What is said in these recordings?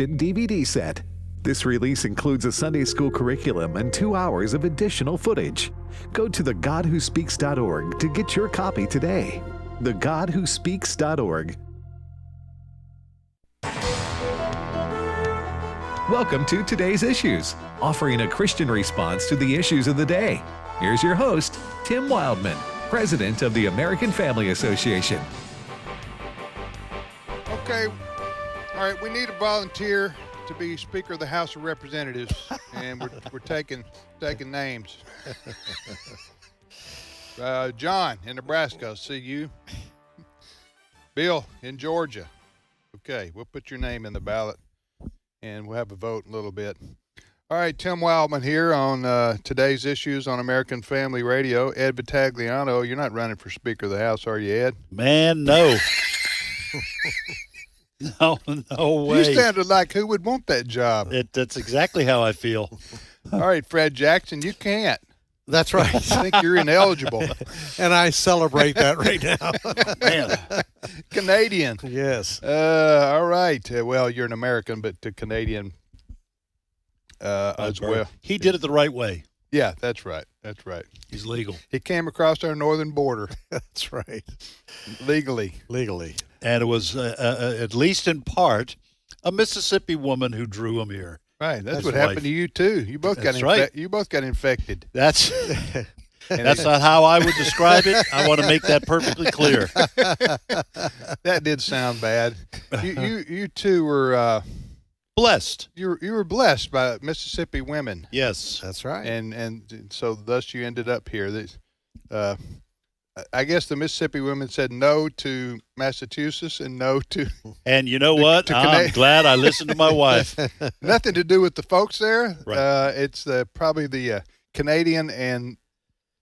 Edition DVD set. This release includes a Sunday school curriculum and 2 hours of additional footage. Go to thegodwhospeaks.org to get your copy today. thegodwhospeaks.org. Welcome to Today's Issues, offering a Christian response to the issues of the day. Here's your host, Tim Wildman, President of the American Family Association. Okay, all right, we need a volunteer to be Speaker of the House of Representatives, and we're taking names. John in Nebraska, see you. Bill in Georgia. Okay, we'll put your name in the ballot, and we'll have a vote in a little bit. All right, Tim Wildman here on Today's Issues on American Family Radio. Ed Battagliano, you're not running for Speaker of the House, are you, Ed? Man, no. No way. You sounded like who would want that job. That's exactly how I feel. All right, Fred Jackson, you can't. That's right. I think you're ineligible. And I celebrate that right now. Man. Canadian. Yes. All right. Well, you're an American, but to Canadian as well. He did it the right way. Yeah, that's right. That's right. He's legal. He came across our northern border. That's right. Legally. And it was, at least in part, a Mississippi woman who drew him here. Right. That's what happened to you, too. You both got infected. That's not how I would describe it. I want to make that perfectly clear. That did sound bad. You two were blessed. You were blessed by Mississippi women. Yes. That's right. And so thus you ended up here. I guess the Mississippi women said no to Massachusetts and no to. And you know what? I'm glad I listened to my wife. Nothing to do with the folks there. Right. It's probably the Canadian and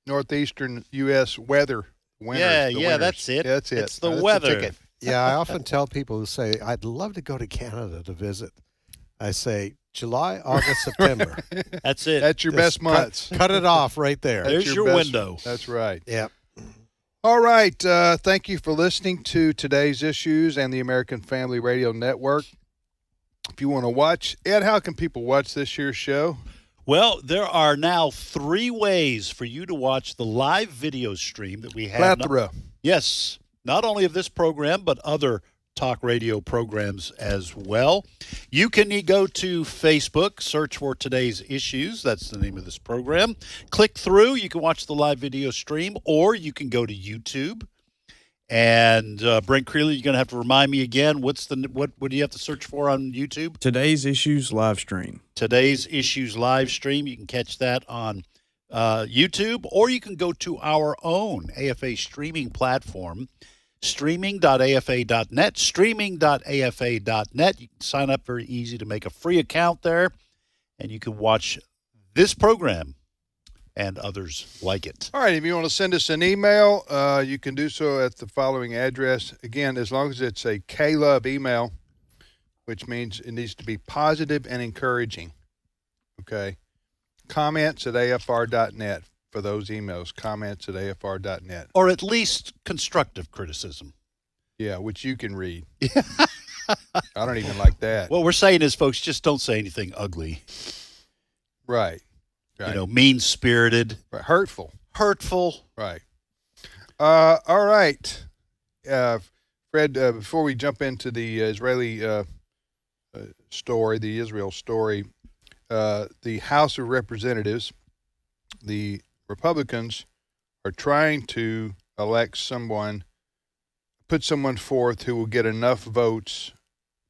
northeastern U.S. weather. Winters, yeah, that's it. That's it. It's the That's weather. Yeah, I often tell people who say, I'd love to go to Canada to visit. I say, July, August, September. That's it. That's your best months. Cut it off right there. There's your window. That's right. Yep. All right. Thank you for listening to Today's Issues and the American Family Radio Network. If you want to watch, Ed, how can people watch this year's show? Well, there are now 3 ways for you to watch the live video stream that we have. Plethora. Yes. Not only of this program, but other talk radio programs as well. You can go to Facebook, search for Today's Issues. That's the name of this program. Click through. You can watch the live video stream, or you can go to YouTube. And Brent Creeley, you're going to have to remind me again. What do you have to search for on YouTube? Today's Issues live stream. Today's Issues live stream. You can catch that on YouTube, or you can go to our own AFA streaming platform, streaming.afa.net, streaming.afa.net. You can sign up very easy to make a free account there, and you can watch this program and others like it. All right, if you want to send us an email, you can do so at the following address. Again, as long as it's a K-Love email, which means it needs to be positive and encouraging. Okay? Comments at afr.net for those emails. Comments at afr.net. Or at least constructive criticism. Yeah, which you can read. I don't even like that. What we're saying is, folks, just don't say anything ugly. Right. Mean-spirited. Right. Hurtful. Right. All right. Fred, before we jump into the Israeli story, the Israel story, the House of Representatives, the Republicans are trying to elect someone, put someone forth who will get enough votes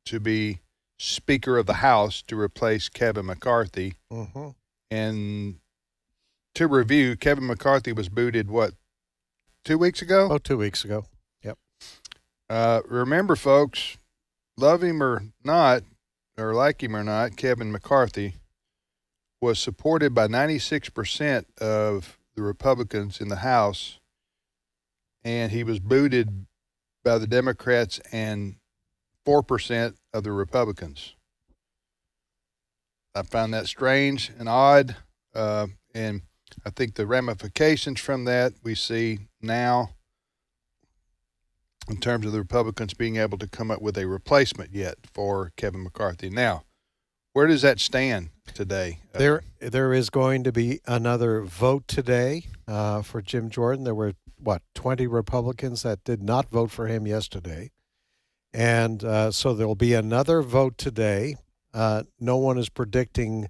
to be Speaker of the House to replace Kevin McCarthy. Mm-hmm. And to review, Kevin McCarthy was booted, 2 weeks ago? Oh, 2 weeks ago. Yep. Remember, folks, love him or not, or like him or not, Kevin McCarthy was supported by 96% of the Republicans in the House, and he was booted by the Democrats and 4% of the Republicans. I found that strange and odd, and I think the ramifications from that we see now. in terms of the Republicans being able to come up with a replacement yet for Kevin McCarthy. Now, where does that stand today? There is going to be another vote today for Jim Jordan. There were, 20 Republicans that did not vote for him yesterday. And so there will be another vote today. No one is predicting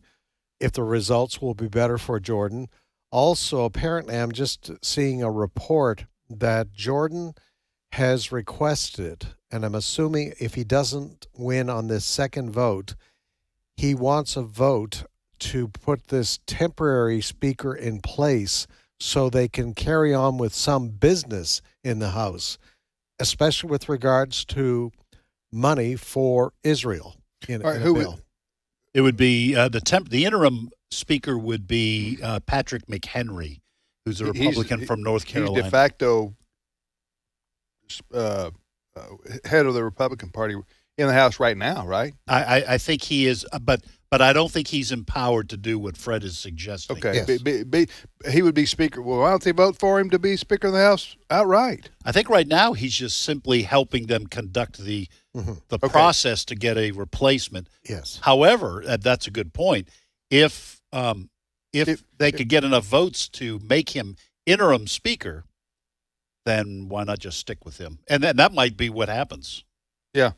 if the results will be better for Jordan. Also, apparently, I'm just seeing a report that Jordan has requested, and I'm assuming if he doesn't win on this second vote, he wants a vote to put this temporary speaker in place so they can carry on with some business in the House, especially with regards to money for Israel in a bill. It would be the interim speaker would be Patrick McHenry, who's a Republican from North Carolina. He's de facto head of the Republican Party in the House right now, right? I think he is, but I don't think he's empowered to do what Fred is suggesting. Okay, Yes. He would be Speaker. Well, why don't they vote for him to be Speaker of the House outright? I think right now he's just simply helping them conduct the process to get a replacement. Yes. However, that's a good point. If they could get enough votes to make him interim speaker, then why not just stick with him? And then that might be what happens. Yeah.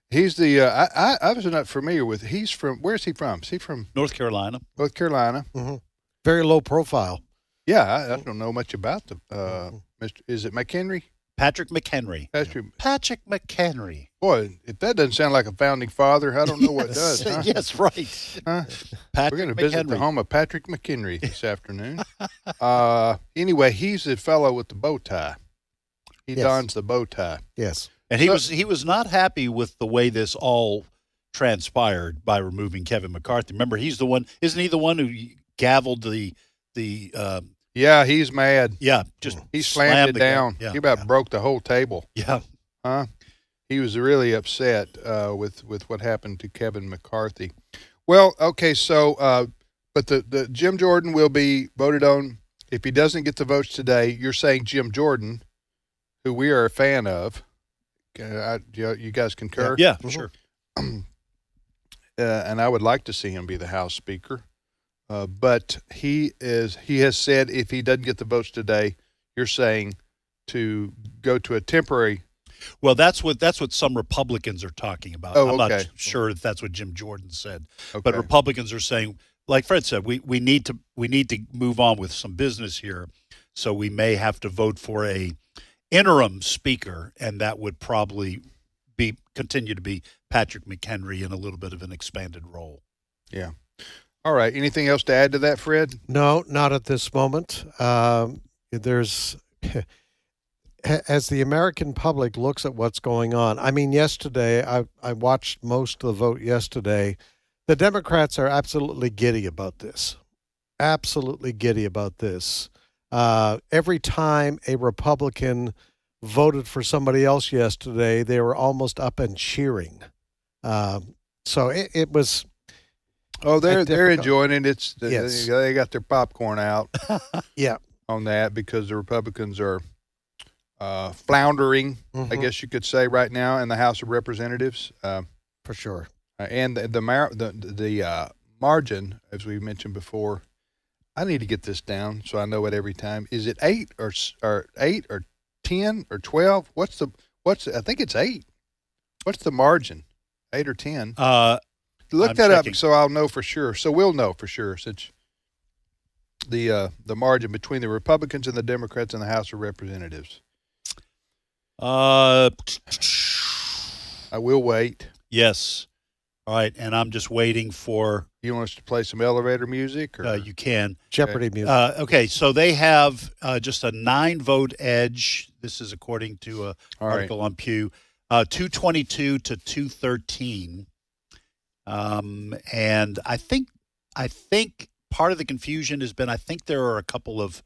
He's the I was not familiar with. He's from, where's he from? Is he from North Carolina. North Carolina? Mm-hmm. Very low profile. Yeah, I don't know much about the Mr. Is it McHenry? Patrick McHenry. Patrick McHenry. Boy, if that doesn't sound like a founding father, I don't know what does. Huh? Yes, right. Huh? Patrick We're going to visit the McHenry. home of Patrick McHenry this afternoon. Anyway, he's the fellow with the bow tie. He Yes. dons the bow tie. Yes. And he was not happy with the way this all transpired by removing Kevin McCarthy. Remember, he's the one. Isn't he the one who gavelled the Yeah, he's mad. yeah, just He slammed it the down. gavel. Yeah, He about broke the whole table. yeah. Huh? He was really upset with what happened to Kevin McCarthy. Well, okay, so but the Jim Jordan will be voted on if he doesn't get the votes today. You're saying Jim Jordan, who we are a fan of. You guys concur? Yeah, sure. And I would like to see him be the House Speaker. But he has said if he doesn't get the votes today, you're saying to go to a temporary. Well, that's what some Republicans are talking about. Oh, I'm okay. not sure if that's what Jim Jordan said, Okay. but Republicans are saying, like Fred said, we need to move on with some business here, so we may have to vote for a interim speaker, and that would probably continue to be Patrick McHenry in a little bit of an expanded role. Yeah. All right. Anything else to add to that, Fred? No, not at this moment. There's, as the American public looks at what's going on, I mean, yesterday, I watched most of the vote yesterday. The Democrats are absolutely giddy about this. Absolutely giddy about this. Every time a Republican voted for somebody else yesterday, they were almost up and cheering. So it was. Oh, they're enjoying it. Yes. They got their popcorn out. Yeah. On that because the Republicans are floundering, I guess you could say, right now in the House of Representatives. For sure. And the margin, as we mentioned before, I need to get this down so I know it every time. Is it 8 or 10 or 12? What's I think it's 8. What's the margin? 8 or 10? Look I'm that checking. up so I'll know for sure. So we'll know for sure since the margin between the Republicans and the Democrats in the House of Representatives. I will wait. Yes. All right, and I'm just waiting for You want us to play some elevator music? Or? you can. Jeopardy music. Okay, so they have just a 9-vote edge. This is according to an All right. article on Pew, 222 to 213. And I think part of the confusion has been I think there are a couple of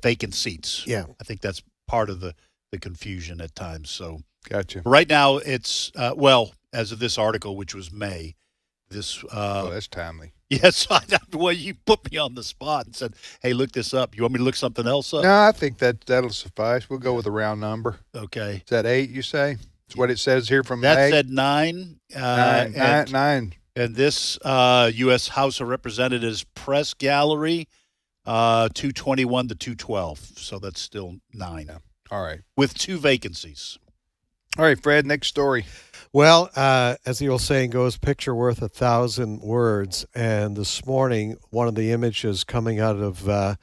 vacant seats. Yeah. I think that's part of the confusion at times. So Gotcha. right now it's as of this article, which was May, This that's timely. yes, well, you put me on the spot and said, "Hey, look this up." You want me to look something else up? No, I think that'll suffice. We'll go with a round number. Okay. Is that 8? You say? It's what it says here from That May? said 9. Nine. And this U.S. House of Representatives press gallery, 221 to 212. So that's still 9. Yeah. All right. With 2 vacancies. All right, Fred. Next story. Well, as the old saying goes, picture worth 1,000 words. And this morning, one of the images coming out of a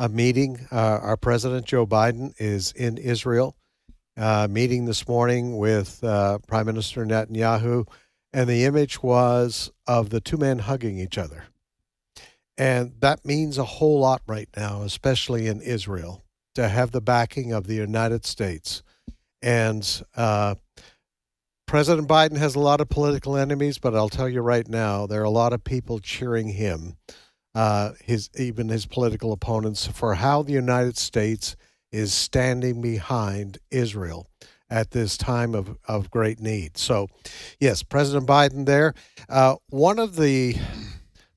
meeting, our president, Joe Biden, is in Israel, meeting this morning with Prime Minister Netanyahu. And the image was of the 2 men hugging each other. And that means a whole lot right now, especially in Israel, to have the backing of the United States. And President Biden has a lot of political enemies, but I'll tell you right now, there are a lot of people cheering him, even his political opponents, for how the United States is standing behind Israel at this time of great need. So, yes, President Biden there. One of the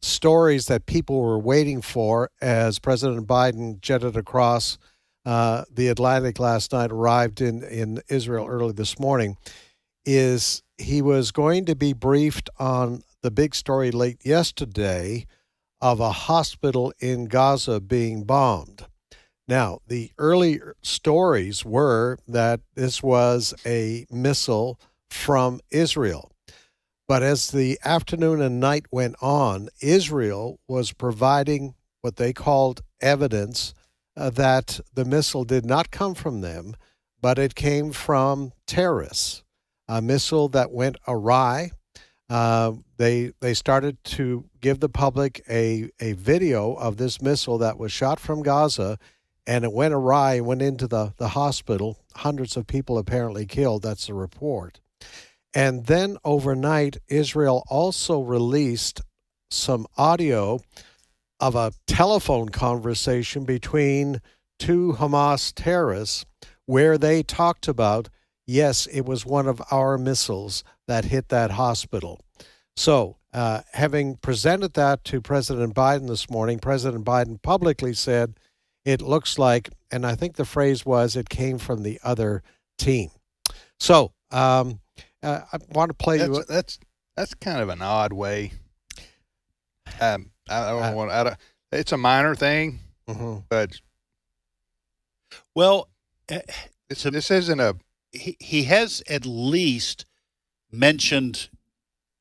stories that people were waiting for as President Biden jetted across the Atlantic last night, arrived in Israel early this morning, is he was going to be briefed on the big story late yesterday of a hospital in Gaza being bombed. Now, the early stories were that this was a missile from Israel. But as the afternoon and night went on, Israel was providing what they called evidence that the missile did not come from them, but it came from terrorists. A missile that went awry. They started to give the public a video of this missile that was shot from Gaza, and it went awry and went into the hospital. Hundreds of people apparently killed. That's the report. And then overnight, Israel also released some audio of a telephone conversation between 2 Hamas terrorists where they talked about, yes, it was one of our missiles that hit that hospital. So, having presented that to President Biden this morning, President Biden publicly said, it looks like, and I think the phrase was, it came from the other team. So, I want to play you. That's kind of an odd way. I don't want. It's a minor thing, but well, this isn't a. He has at least mentioned,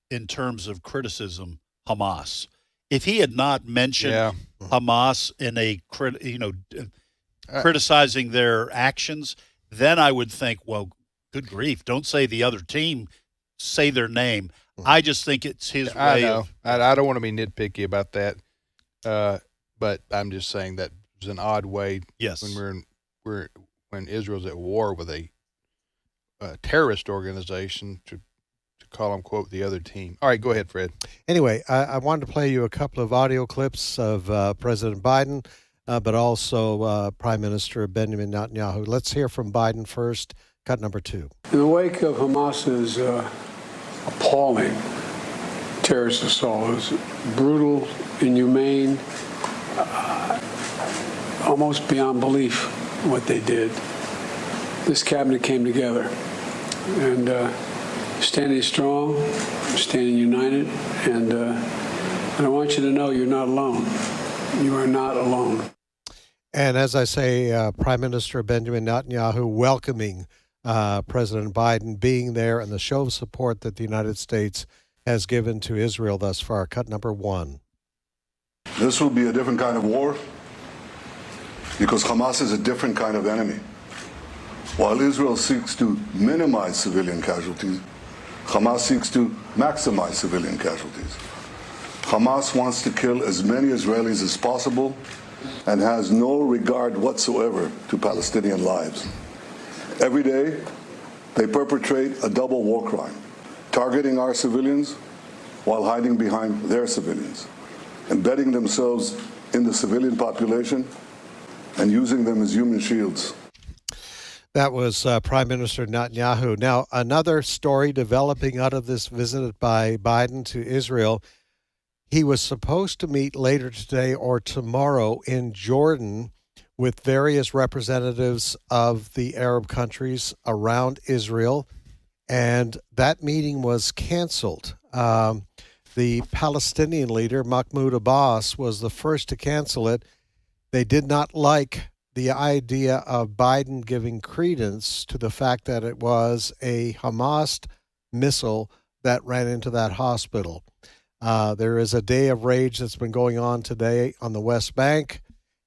in terms of criticism, Hamas. If he had not mentioned Hamas in a criticizing their actions, then I would think, well, good grief, don't say the other team, say their name. I just think it's his way. I know. I don't want to be nitpicky about that, but I'm just saying that it's an odd way. Yes. When Israel's at war with a terrorist organization to call them, quote, the other team. All right, go ahead, Fred. Anyway, I wanted to play you a couple of audio clips of President Biden, but also Prime Minister Benjamin Netanyahu. Let's hear from Biden first, cut number 2. In the wake of Hamas's appalling terrorist assault, it was brutal, inhumane, almost beyond belief what they did. This cabinet came together and standing strong, standing united, and I want you to know you're not alone. You are not alone. And as I say, Prime Minister Benjamin Netanyahu welcoming President Biden being there and the show of support that the United States has given to Israel thus far. Cut number 1. This will be a different kind of war because Hamas is a different kind of enemy. While Israel seeks to minimize civilian casualties, Hamas seeks to maximize civilian casualties. Hamas wants to kill as many Israelis as possible and has no regard whatsoever to Palestinian lives. Every day, they perpetrate a double war crime, targeting our civilians while hiding behind their civilians, embedding themselves in the civilian population and using them as human shields. That was Prime Minister Netanyahu. Now, another story developing out of this visit by Biden to Israel. He was supposed to meet later today or tomorrow in Jordan with various representatives of the Arab countries around Israel, and that meeting was canceled. The Palestinian leader, Mahmoud Abbas, was the first to cancel it. They did not like the idea of Biden giving credence to the fact that it was a Hamas missile that ran into that hospital. There is a day of rage that's been going on today on the West Bank,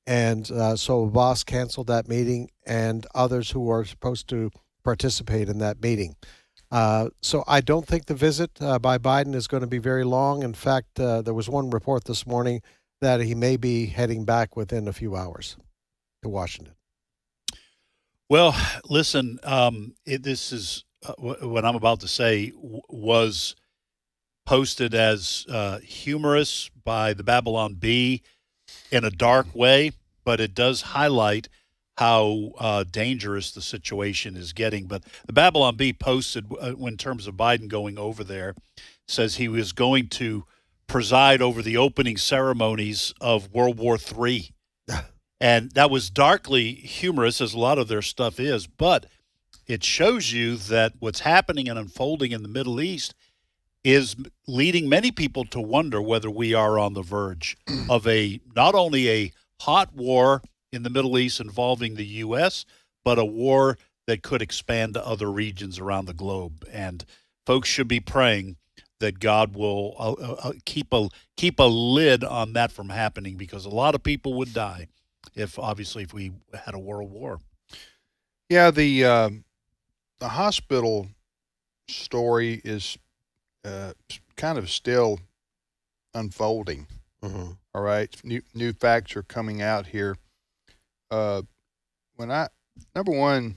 and so Abbas canceled that meeting and others who are supposed to participate in that meeting. So I don't think the visit by Biden is going to be very long. In fact, there was one report this morning that he may be heading back within a few hours to Washington. Well, listen, this is what I'm about to say was posted as humorous by the Babylon Bee in a dark way, but it does highlight how dangerous the situation is getting. But the Babylon Bee posted, in terms of Biden going over there, says he was going to preside over the opening ceremonies of World War III. And that was darkly humorous, as a lot of their stuff is, but it shows you that what's happening and unfolding in the Middle East is leading many people to wonder whether we are on the verge of not only a hot war in the Middle East involving the U.S., but a war that could expand to other regions around the globe. And folks should be praying that God will keep a lid on that from happening, because a lot of people would die if we had a world war. Yeah, the hospital story is kind of still unfolding. Mm-hmm. All right, new facts are coming out here. Number one,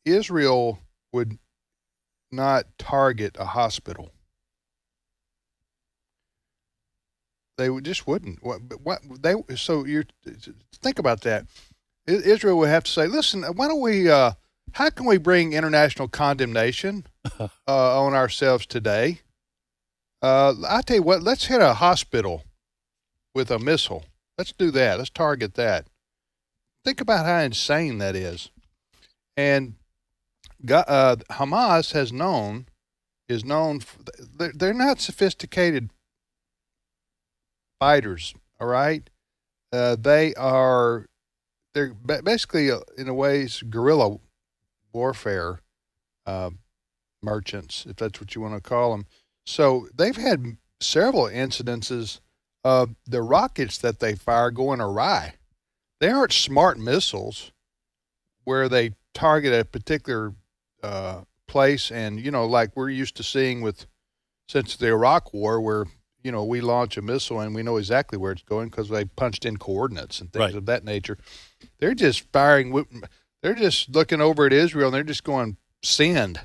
Israel would not target a hospital. They just wouldn't. Think about that. Israel would have to say, "Listen, why don't we? How can we bring international condemnation on ourselves today? I tell you what. Let's hit a hospital with a missile. Let's do that. Let's target that. Think about how insane that is." And Hamas is known for, they're not sophisticated fighters, all right? They're basically, in a ways, guerrilla warfare merchants, if that's what you want to call them. So they've had several incidences of the rockets that they fire going awry. They aren't smart missiles where they target a particular place, and, like we're used to seeing since the Iraq War, where we launch a missile and we know exactly where it's going because they punched in coordinates and things of that nature. They're just firing. They're just looking over at Israel and they're just going send,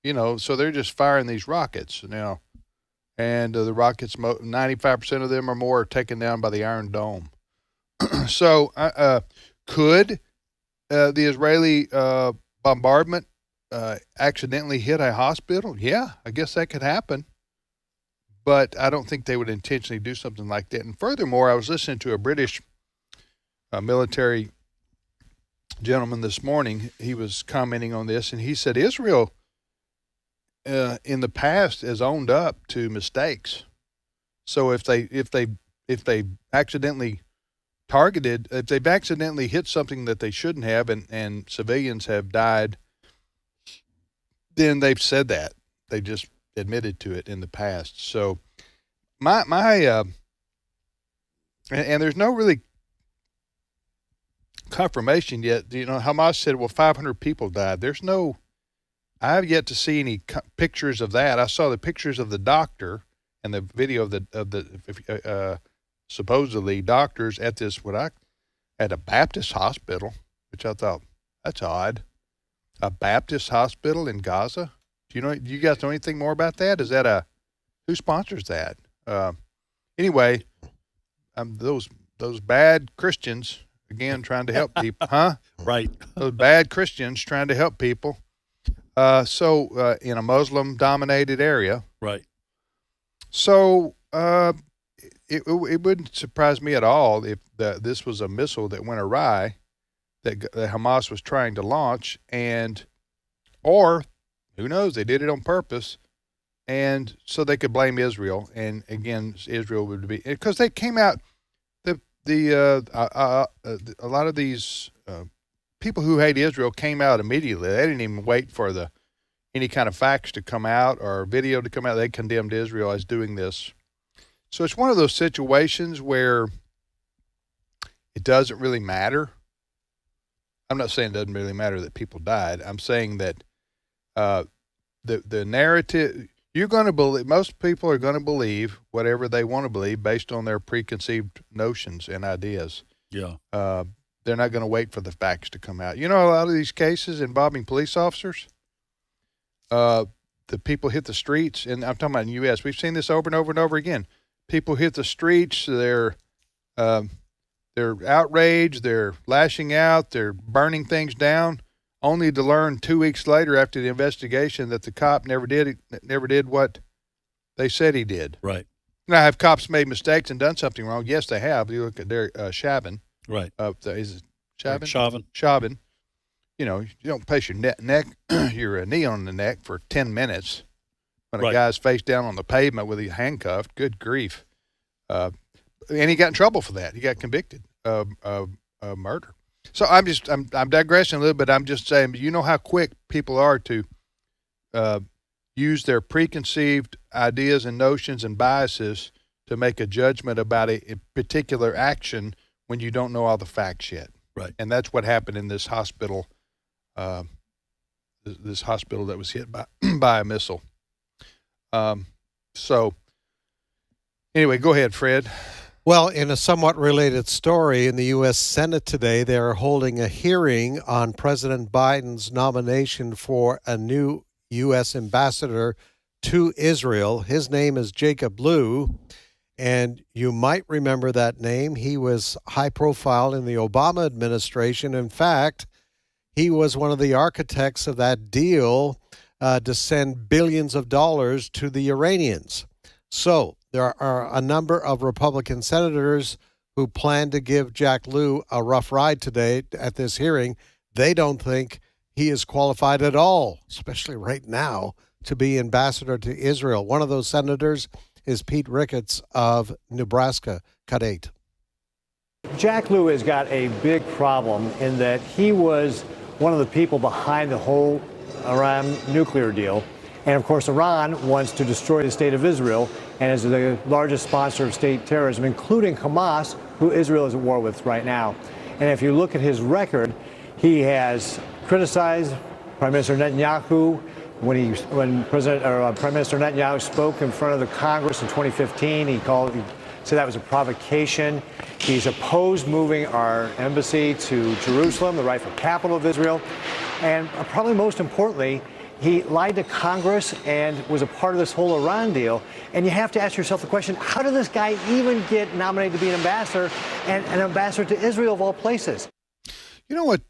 so they're just firing these rockets now. And the rockets, 95% of them or more are taken down by the Iron Dome. So could the Israeli bombardment accidentally hit a hospital? Yeah, I guess that could happen. But I don't think they would intentionally do something like that. And furthermore, I was listening to a British military gentleman this morning. He was commenting on this, and he said Israel in the past has owned up to mistakes. So if they accidentally targeted, if they've accidentally hit something that they shouldn't have, and civilians have died, then they've said that. They just admitted to it in the past. So and there's no really confirmation yet. Hamas said, well, 500 people died. I have yet to see any pictures of that. I saw the pictures of the doctor and the video of the supposedly doctors at at a Baptist hospital, which I thought, that's odd. A Baptist hospital in Gaza? Do you guys know anything more about that? Is that who sponsors that? Anyway, those bad Christians again, trying to help people, huh? Right. Those bad Christians trying to help people. So in a Muslim-dominated area. Right. So it wouldn't surprise me at all if this was a missile that went awry that Hamas was trying to launch, or who knows, they did it on purpose, and so they could blame Israel. And again, Israel would be, because they came out, a lot of these people who hate Israel came out immediately. They didn't even wait for any kind of facts to come out or video to come out. They condemned Israel as doing this. So it's one of those situations where it doesn't really matter. I'm not saying it doesn't really matter that people died. I'm saying that the narrative, you're going to believe, most people are going to believe whatever they want to believe based on their preconceived notions and ideas. Yeah. They're not going to wait for the facts to come out. You know, a lot of these cases involving police officers, the people hit the streets, and I'm talking about in the U.S. We've seen this over and over and over again. People hit the streets, they're outraged, they're lashing out, they're burning things down, only to learn 2 weeks later after the investigation that the cop never did what they said he did. Right. Now, have cops made mistakes and done something wrong? Yes, they have. You look at Derek Chauvin. Right. Is it Chauvin? Chauvin. You know, you don't place your neck, your knee on the neck for 10 minutes when a Right. guy's face down on the pavement with his handcuffed. Good grief. And he got in trouble for that. He got convicted of murder. So I'm digressing a little bit. I'm just saying, you know how quick people are to use their preconceived ideas and notions and biases to make a judgment about a particular action when you don't know all the facts yet. Right. And that's what happened in this hospital. This hospital that was hit by a missile. So anyway, go ahead, Fred. Well, in a somewhat related story, in the U.S. Senate today, they are holding a hearing on President Biden's nomination for a new U.S. ambassador to Israel. His name is Jacob Lew, and you might remember that name. He was high profile in the Obama administration. In fact, he was one of the architects of that deal to send billions of dollars to the Iranians. So there are a number of Republican senators who plan to give Jack Lew a rough ride today at this hearing. They don't think he is qualified at all, especially right now, to be ambassador to Israel. One of those senators is Pete Ricketts of Nebraska. Cut 8. Jack Lew has got a big problem in that he was one of the people behind the whole Iran nuclear deal. And of course, Iran wants to destroy the state of Israel and is the largest sponsor of state terrorism, including Hamas, who Israel is at war with right now. And if you look at his record, he has criticized Prime Minister Netanyahu when Prime Minister Netanyahu spoke in front of the Congress in 2015. He said that was a provocation. He's opposed moving our embassy to Jerusalem, the rightful capital of Israel. And probably most importantly, he lied to Congress and was a part of this whole Iran deal. And you have to ask yourself the question, how did this guy even get nominated to be an ambassador, and an ambassador to Israel of all places? You know what,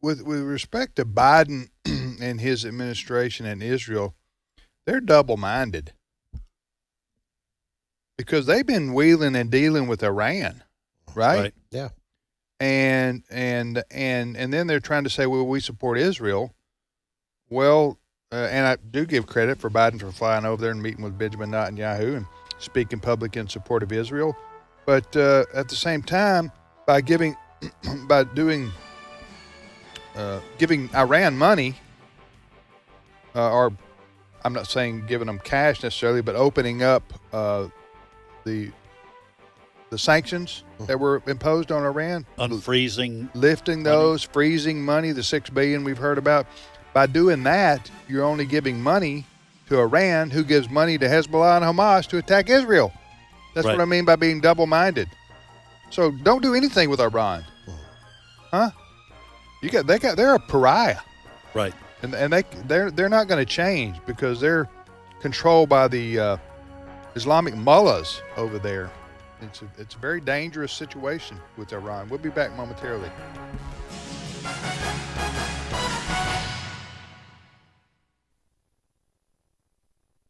with respect to Biden and his administration and Israel, they're double-minded. Because they've been wheeling and dealing with Iran, right? Yeah. And then they're trying to say, well, we support Israel. Well, and I do give credit for Biden for flying over there and meeting with Benjamin Netanyahu and speaking public in support of Israel. But at the same time, giving Iran money, or I'm not saying giving them cash necessarily, but opening up the sanctions that were imposed on Iran, unfreezing, lifting those, freezing money, the $6 billion we've heard about. By doing that, you're only giving money to Iran, who gives money to Hezbollah and Hamas to attack Israel. That's Right. what I mean by being double-minded. So don't do anything with Iran, huh? They're a pariah, right? and they're not going to change because they're controlled by the Islamic mullahs over there. It's a very dangerous situation with Iran. We'll be back momentarily.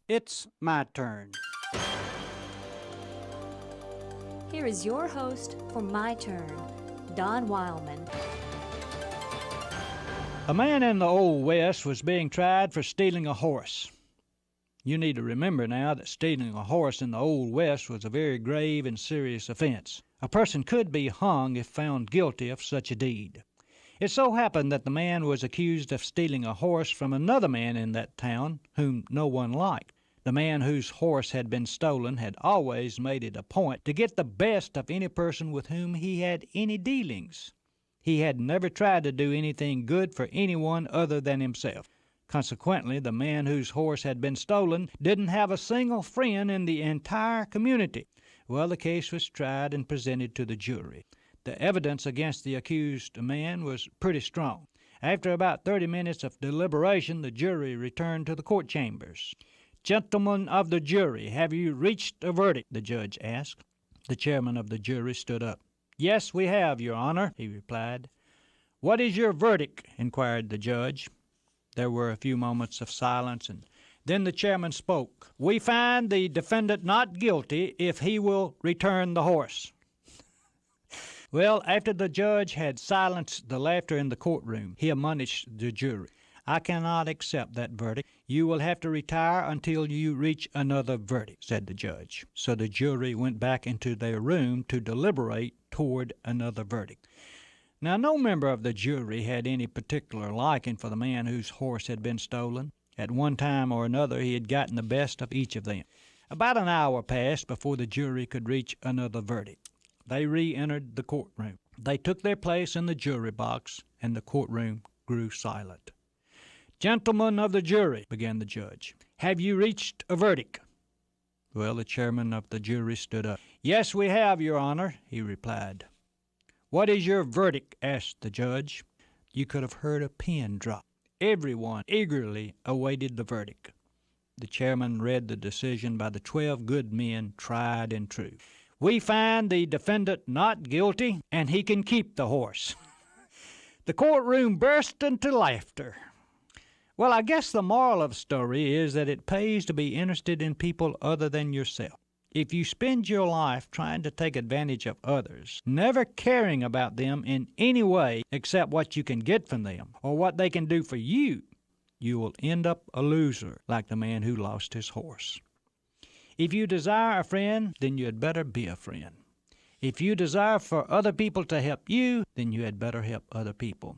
It's my turn. Here is your host for My Turn, Don Wildman. A man in the Old West was being tried for stealing a horse. You need to remember now that stealing a horse in the Old West was a very grave and serious offense. A person could be hung if found guilty of such a deed. It so happened that the man was accused of stealing a horse from another man in that town whom no one liked. The man whose horse had been stolen had always made it a point to get the best of any person with whom he had any dealings. He had never tried to do anything good for anyone other than himself. Consequently, the man whose horse had been stolen didn't have a single friend in the entire community. Well, the case was tried and presented to the jury. The evidence against the accused man was pretty strong. After about 30 minutes of deliberation, the jury returned to the court chambers. "Gentlemen of the jury, have you reached a verdict?" the judge asked. The chairman of the jury stood up. "Yes, we have, Your Honor," he replied. "What is your verdict?" inquired the judge. There were a few moments of silence, and then the chairman spoke. "We find the defendant not guilty if he will return the horse." Well, after the judge had silenced the laughter in the courtroom, he admonished the jury. "I cannot accept that verdict. You will have to retire until you reach another verdict," said the judge. So the jury went back into their room to deliberate toward another verdict. Now, no member of the jury had any particular liking for the man whose horse had been stolen. At one time or another, he had gotten the best of each of them. About an hour passed before the jury could reach another verdict. They re-entered the courtroom. They took their place in the jury box, and the courtroom grew silent. "Gentlemen of the jury," began the judge, "have you reached a verdict?" Well, the chairman of the jury stood up. "Yes, we have, Your Honor," he replied. "What is your verdict?" asked the judge. You could have heard a pin drop. Everyone eagerly awaited the verdict. The chairman read the decision by the 12 good men, tried and true. "We find the defendant not guilty, and he can keep the horse." The courtroom burst into laughter. Well, I guess the moral of the story is that it pays to be interested in people other than yourself. If you spend your life trying to take advantage of others, never caring about them in any way except what you can get from them or what they can do for you, you will end up a loser like the man who lost his horse. If you desire a friend, then you had better be a friend. If you desire for other people to help you, then you had better help other people.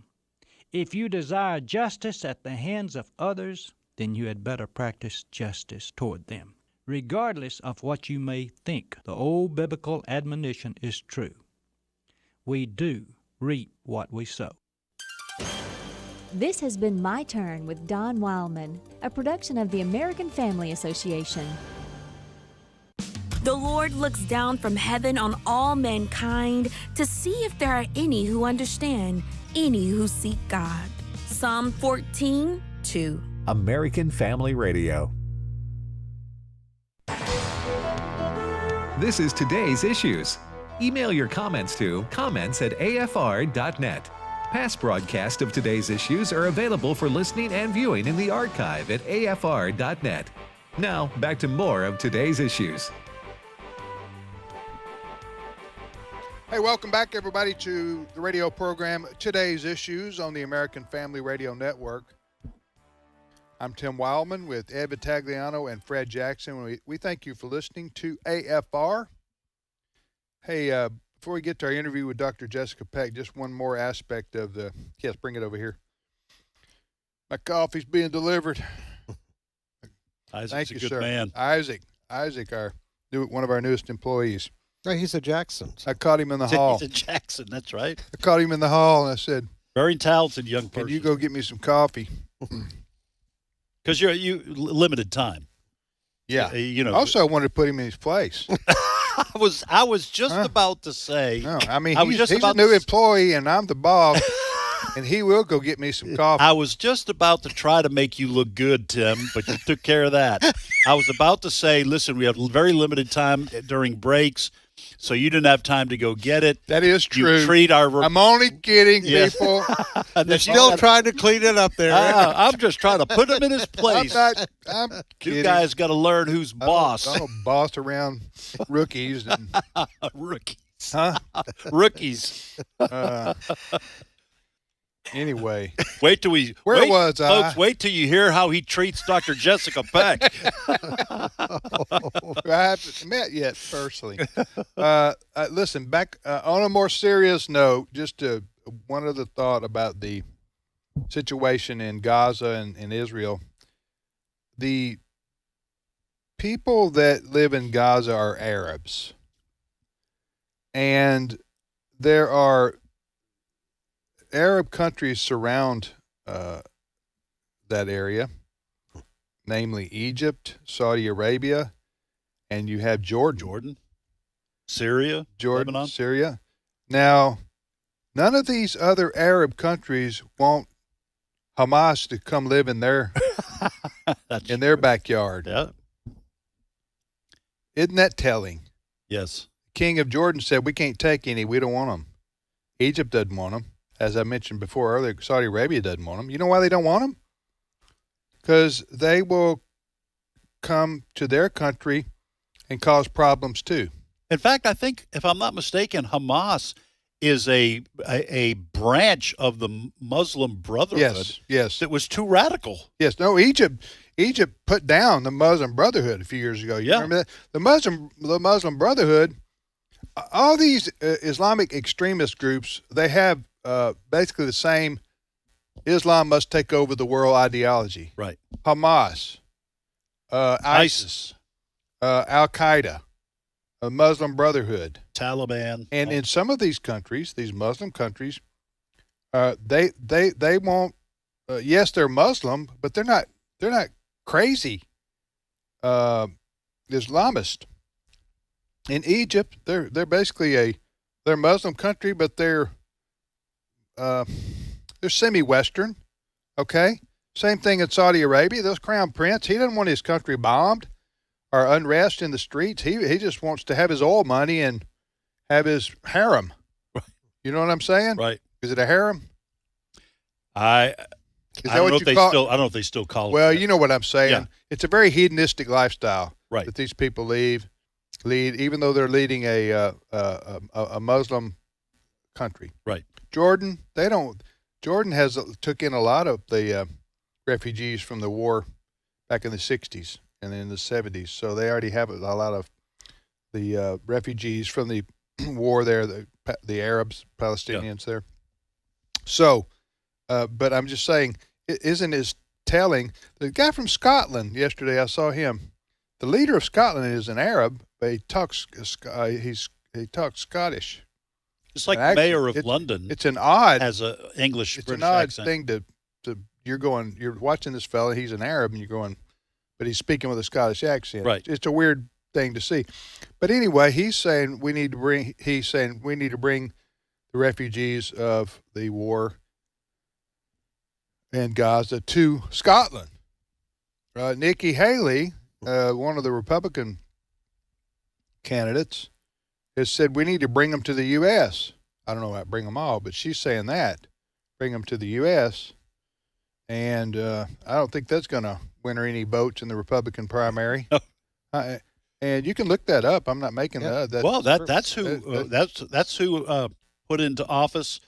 If you desire justice at the hands of others, then you had better practice justice toward them. Regardless of what you may think, the old biblical admonition is true. We do reap what we sow. This has been My Turn with Don Wildman, a production of the American Family Association. The Lord looks down from heaven on all mankind to see if there are any who understand, any who seek God. Psalm 14:2. American Family Radio. This is today's issues. Email your comments to comments@afr.net. Past broadcasts of today's issues are available for listening and viewing in the archive at afr.net. Now, back to more of today's issues. Hey, welcome back, everybody, to the radio program Today's Issues on the American Family Radio Network. I'm Tim Wildman with Ed Vitagliano and Fred Jackson. We thank you for listening to AFR. Hey, before we get to our interview with Dr. Jessica Peck, just one more aspect of the... Yes, bring it over here. My coffee's being delivered. Isaac's Thank you, a good sir. man. Isaac, one of our newest employees. Oh, he's a Jackson. I caught him in the hall. He's a Jackson, that's right. I caught him in the hall, and I said, Very talented young person. "Can you go get me some coffee?" Because you limited time. Yeah. You know. Also, I wanted to put him in his place. I was just about to say. No, I mean, he's he's a new employee, and I'm the boss, and he will go get me some coffee. I was just about to try to make you look good, Tim, but you took care of that. I was about to say, listen, we have very limited time during breaks. So you didn't have time to go get it. That is true. You treat our. I'm only kidding, Yes. people. They're still trying to clean it up there. I'm just trying to put him in his place. I'm kidding. You guys got to learn who's boss. I don't boss around rookies. And, Rookies. huh? Rookies. Anyway. Wait till we. Where wait, was I? Folks, wait till you hear how he treats Dr. Jessica Peck. I haven't met yet personally. Listen, back on a more serious note, just one other thought about the situation in Gaza and Israel. The people that live in Gaza are Arabs, and there are Arab countries surround that area, namely Egypt, Saudi Arabia, and you have Jordan, Syria, Lebanon. Syria. Now, none of these other Arab countries want Hamas to come live in their backyard. Yeah. Isn't that telling? Yes. King of Jordan said, "We can't take any. We don't want them." Egypt doesn't want them. As I mentioned before earlier, Saudi Arabia doesn't want them. You know why they don't want them? Because they will come to their country and cause problems too. In fact, I think, if I'm not mistaken, Hamas is a branch of the Muslim Brotherhood. Yes. That was too radical. Yes. No, Egypt put down the Muslim Brotherhood a few years ago. You remember that? The Muslim Brotherhood, all these Islamic extremist groups, they have basically the same Islam must take over the world ideology. Right. Hamas, ISIS, Al-Qaeda, Muslim Brotherhood, Taliban, and in some of these countries, these Muslim countries, they won't. Yes, they're Muslim, but they're not crazy Islamist. In Egypt, they're basically they're a Muslim country, but they're semi-Western. Okay, same thing in Saudi Arabia. Those crown prince, he doesn't want his country bombed or unrest in the streets. He just wants to have his oil money and have his harem. Right. You know what I'm saying? Right. Is it a harem? I don't know if they still call it. Well, that. you know what I'm saying. Yeah. It's a very hedonistic lifestyle right. that these people lead, even though they're leading a Muslim country. Right. Jordan, they don't. Jordan took in a lot of the refugees from the war back in the 60s and in the 70s. So they already have a lot of the refugees from the war there, the Arabs, Palestinians there. So, but I'm just saying, isn't it telling? The guy from Scotland yesterday, I saw him. The leader of Scotland is an Arab, but he talks Scottish. It's like the mayor of London. It's an odd has an English. It's British an odd accent. thing to you're watching this fella. He's an Arab, and you're going, but he's speaking with a Scottish accent. Right. It's a weird thing to see. But anyway, he's saying we need to bring the refugees of the war in Gaza to Scotland. Nikki Haley, one of the Republican candidates, has said we need to bring them to the U.S. I don't know about bring them all, but she's saying that. Bring them to the U.S. And I don't think that's going to win her any votes in the Republican primary. And you can look that up. I'm not making that. Well, that's who put into office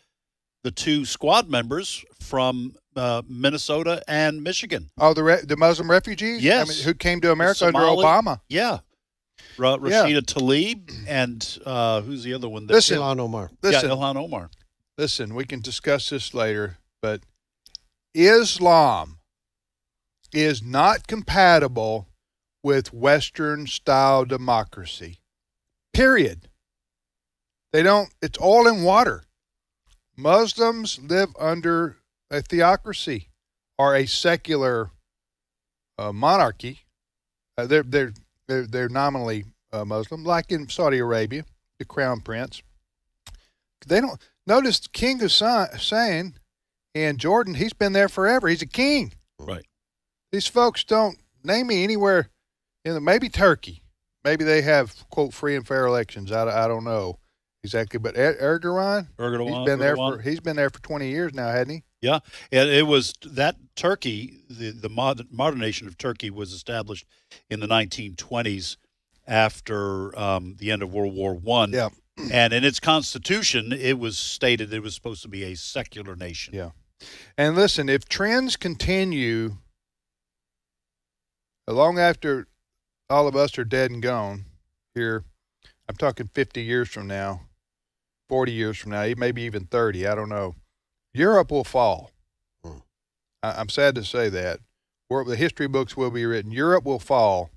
the two squad members from Minnesota and Michigan. Oh, the Muslim refugees? Yes. I mean, who came to America under Obama. Yeah. Rashida Tlaib and who's the other one? Listen, Ilhan Omar. Listen, Ilhan Omar. Listen, we can discuss this later, but Islam is not compatible with Western-style democracy. Period. It's all in water. Muslims live under a theocracy or a secular monarchy. They're nominally Muslim, like in Saudi Arabia, the crown prince. They don't notice King Hussein in Jordan. He's been there forever. He's a king. Right. These folks don't name me anywhere maybe Turkey. maybe they have, quote, free and fair elections. I don't know exactly. But Erdogan, he's been there for 20 years now, hasn't he? Yeah, and it was that Turkey, the modern nation of Turkey, was established in the 1920s after the end of World War I. Yeah. And in its constitution, it was stated it was supposed to be a secular nation. Yeah. And listen, if trends continue long after all of us are dead and gone here, I'm talking 50 years from now, 40 years from now, maybe even 30, I don't know, Europe will fall. I'm sad to say that. The history books will be written. Europe will fall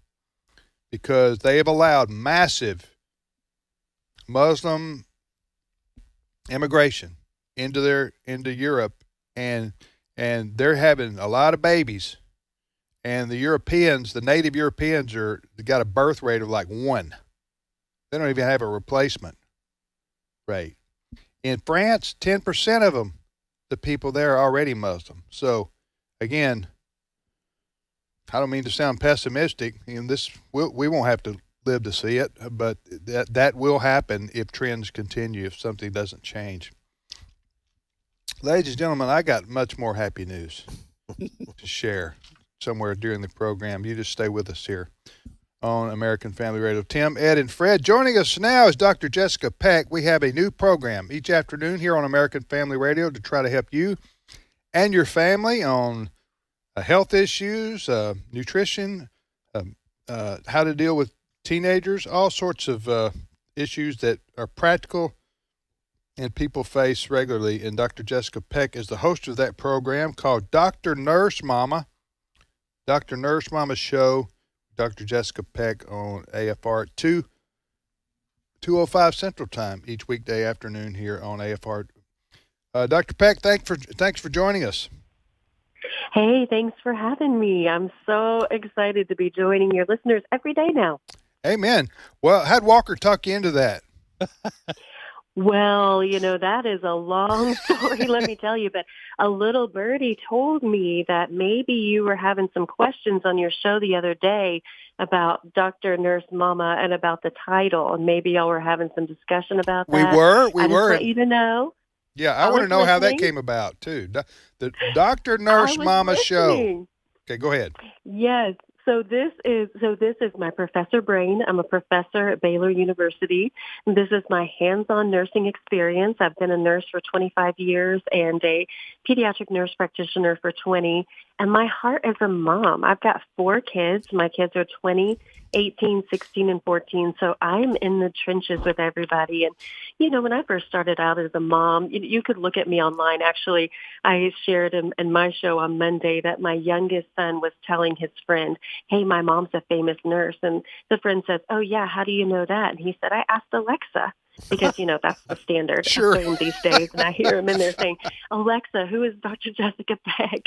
because they have allowed massive Muslim immigration into Europe, and they're having a lot of babies. And the native Europeans got a birth rate of like 1. They don't even have a replacement rate. In France, 10% of them, the people there are already Muslim. So, again, I don't mean to sound pessimistic. We won't have to live to see it, but that will happen if trends continue, if something doesn't change. Ladies and gentlemen, I got much more happy news to share somewhere during the program. You just stay with us here on American Family Radio. Tim, Ed, and Fred. Joining us now is Dr. Jessica Peck. We have a new program each afternoon here on American Family Radio to try to help you and your family on health issues, nutrition, how to deal with teenagers, all sorts of issues that are practical and people face regularly. And Dr. Jessica Peck is the host of that program called Dr. Nurse Mama. Dr. Nurse Mama's show, Dr. Jessica Peck on AFR at 2:05 Central Time each weekday afternoon here on AFR. Dr. Peck, thanks for joining us. Hey, thanks for having me. I'm so excited to be joining your listeners every day now. Amen. Well, how'd Walker talk you into that? Well, that is a long story, let me tell you, but a little birdie told me that maybe you were having some questions on your show the other day about Dr. Nurse Mama and about the title, and maybe y'all were having some discussion about that. We were. I just want you to know. Yeah, I want to know how that came about, too. The Dr. Nurse Mama show. Okay, go ahead. Yes. So this is my professor brain. I'm a professor at Baylor University. This is my hands-on nursing experience. I've been a nurse for 25 years and a pediatric nurse practitioner for 20. And my heart is a mom. I've got 4 kids. My kids are 20, 18, 16, and 14. So I'm in the trenches with everybody. And, when I first started out as a mom, you could look at me online. Actually, I shared in my show on Monday that my youngest son was telling his friend, hey, my mom's a famous nurse. And the friend says, oh, yeah, how do you know that? And he said, I asked Alexa. Because, that's the standard thing these days. And I hear him in there saying, Alexa, who is Dr. Jessica Peck?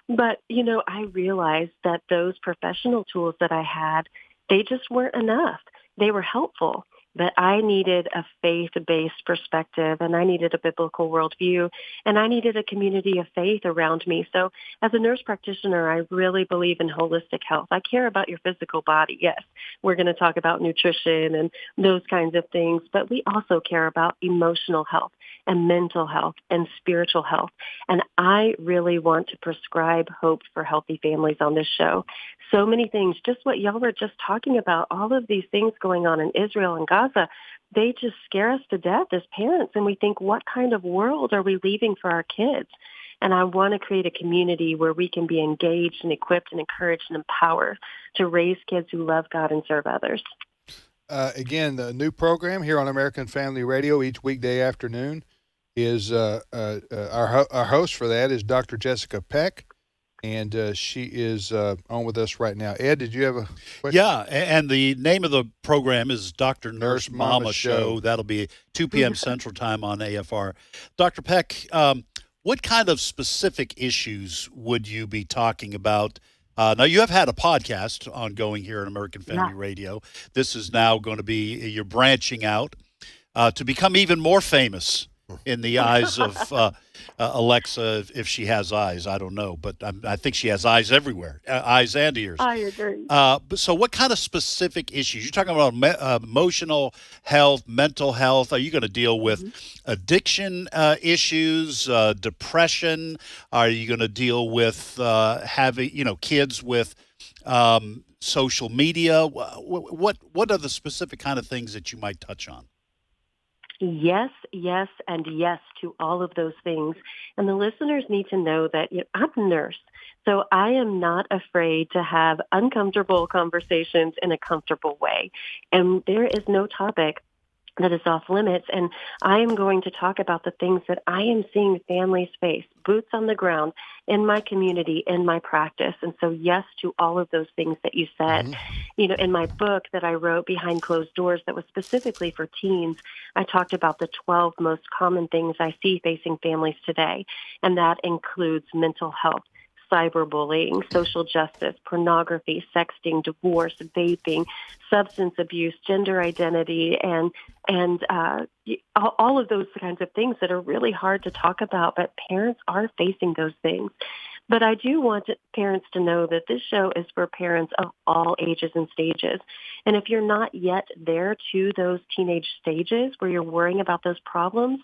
But, I realized that those professional tools that I had, they just weren't enough. They were helpful, but I needed a faith-based perspective, and I needed a biblical worldview, and I needed a community of faith around me. So as a nurse practitioner, I really believe in holistic health. I care about your physical body. Yes, we're going to talk about nutrition and those kinds of things, but we also care about emotional health and mental health and spiritual health. And I really want to prescribe hope for healthy families on this show. So many things, just what y'all were just talking about, all of these things going on in Israel and Gaza, they just scare us to death as parents. And we think, what kind of world are we leaving for our kids? And I want to create a community where we can be engaged and equipped and encouraged and empowered to raise kids who love God and serve others. Again, the new program here on American Family Radio each weekday afternoon is our host for that is Dr. Jessica Peck, and she is on with us right now. Ed, did you have a question? Yeah, and the name of the program is Dr. Nurse Mama Show. That'll be 2 p.m. Central Time on AFR. Dr. Peck, what kind of specific issues would you be talking about? Now, you have had a podcast ongoing here at American Family Radio. This is now going to be, you're branching out to become even more famous in the eyes of Alexa if she has eyes. I don't know, but I think she has eyes everywhere, eyes and ears. I agree. So what kind of specific issues? You're talking about emotional health, mental health. Are you going to deal with addiction issues, depression? Are you going to deal with having, kids with social media? What are the specific kind of things that you might touch on? Yes, yes, and yes to all of those things. And the listeners need to know that I'm a nurse, so I am not afraid to have uncomfortable conversations in a comfortable way. And there is no topic that is off limits. And I am going to talk about the things that I am seeing families face, boots on the ground, in my community, in my practice. And so yes to all of those things that you said. In my book that I wrote, Behind Closed Doors, that was specifically for teens, I talked about the 12 most common things I see facing families today. And that includes mental health, cyberbullying, social justice, pornography, sexting, divorce, vaping, substance abuse, gender identity, and all of those kinds of things that are really hard to talk about, but parents are facing those things. But I do want parents to know that this show is for parents of all ages and stages. And if you're not yet there to those teenage stages where you're worrying about those problems,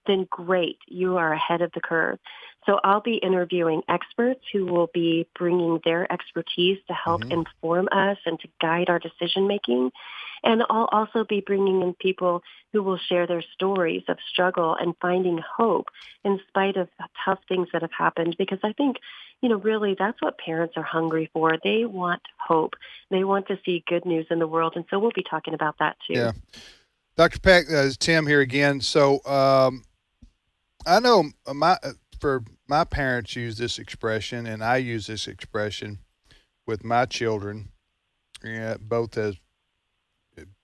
then great, you are ahead of the curve. So I'll be interviewing experts who will be bringing their expertise to help inform us and to guide our decision making. And I'll also be bringing in people who will share their stories of struggle and finding hope in spite of tough things that have happened. Because I think, really that's what parents are hungry for. They want hope. They want to see good news in the world. And so we'll be talking about that too. Yeah. Dr. Peck, Tim here again. So I know my parents use this expression, and I use this expression with my children, both as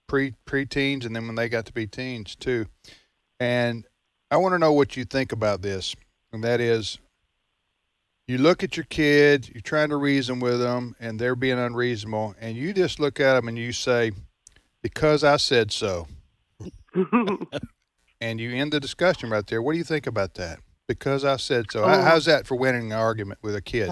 pre-teens and then when they got to be teens too. And I want to know what you think about this, and that is, you look at your kid, you're trying to reason with them, and they're being unreasonable, and you just look at them and you say, "Because I said so." And you end the discussion right there. What do you think about that? Because I said so. How's that for winning an argument with a kid?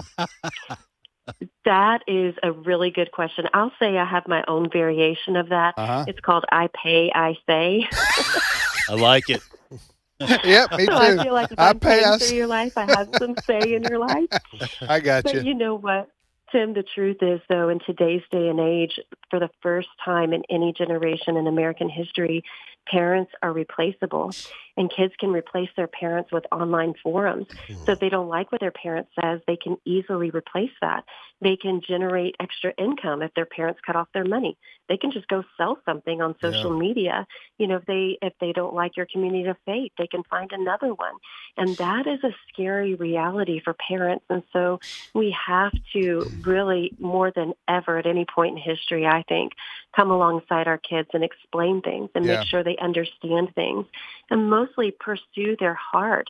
That is a really good question. I'll say I have my own variation of that. It's called I pay, I say. I like it. Yep, me too. So I feel like if I'm paying for your life, I have some say in your life. I got you. But you know what, Tim, the truth is, though, in today's day and age, for the first time in any generation in American history, parents are replaceable, and kids can replace their parents with online forums. So if they don't like what their parent says, they can easily replace that. They can generate extra income if their parents cut off their money. They can just go sell something on social media. If they don't like your community of faith, they can find another one. And that is a scary reality for parents. And so we have to really, more than ever at any point in history, I think, come alongside our kids and explain things and make sure they understand things, and mostly pursue their heart.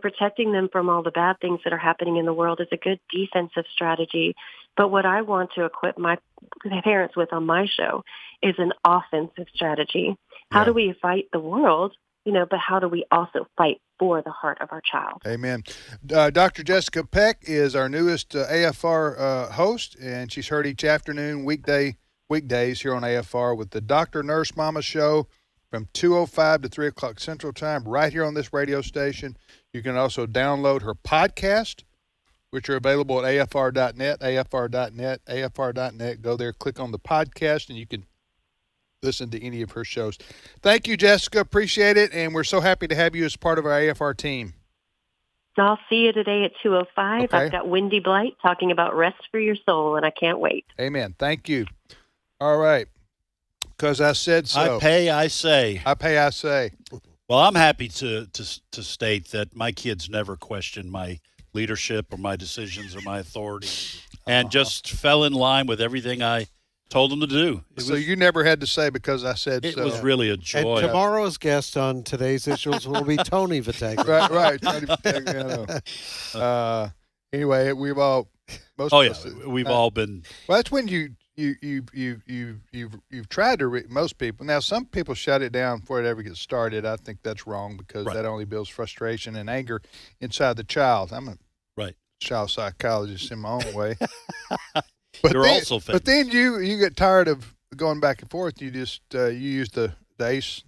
Protecting them from all the bad things that are happening in the world is a good defensive strategy. But what I want to equip my parents with on my show is an offensive strategy. How do we fight the world, but how do we also fight for the heart of our child? Amen. Dr. Jessica Peck is our newest AFR host, and she's heard each afternoon, weekdays here on AFR with the Dr. Nurse Mama Show from 2:05 to 3 o'clock Central Time right here on this radio station. You can also download her podcast, which are available at afr.net, afr.net. Go there, click on the podcast, and you can listen to any of her shows. Thank you, Jessica. Appreciate it, and we're so happy to have you as part of our AFR team. I'll see you today at 2:05. Okay. I've got Wendy Blight talking about rest for your soul, and I can't wait. Amen. Thank you. All right. Because I said so. I pay, I say. I pay, I say. Well, I'm happy to state that my kids never questioned my leadership or my decisions or my authority, and just fell in line with everything I told them to do. You never had to say because I said so. It was really a joy. And tomorrow's guest on Today's Issues will be Tony Vitale. Right. Tony Vitale, anyway, we've all... We've all been... Well, that's when you you've tried to most people. Now, some people shut it down before it ever gets started. I think that's wrong because that only builds frustration and anger inside the child. I'm a child psychologist in my own way. But You're also famous. But then you get tired of going back and forth. You just you use the ace.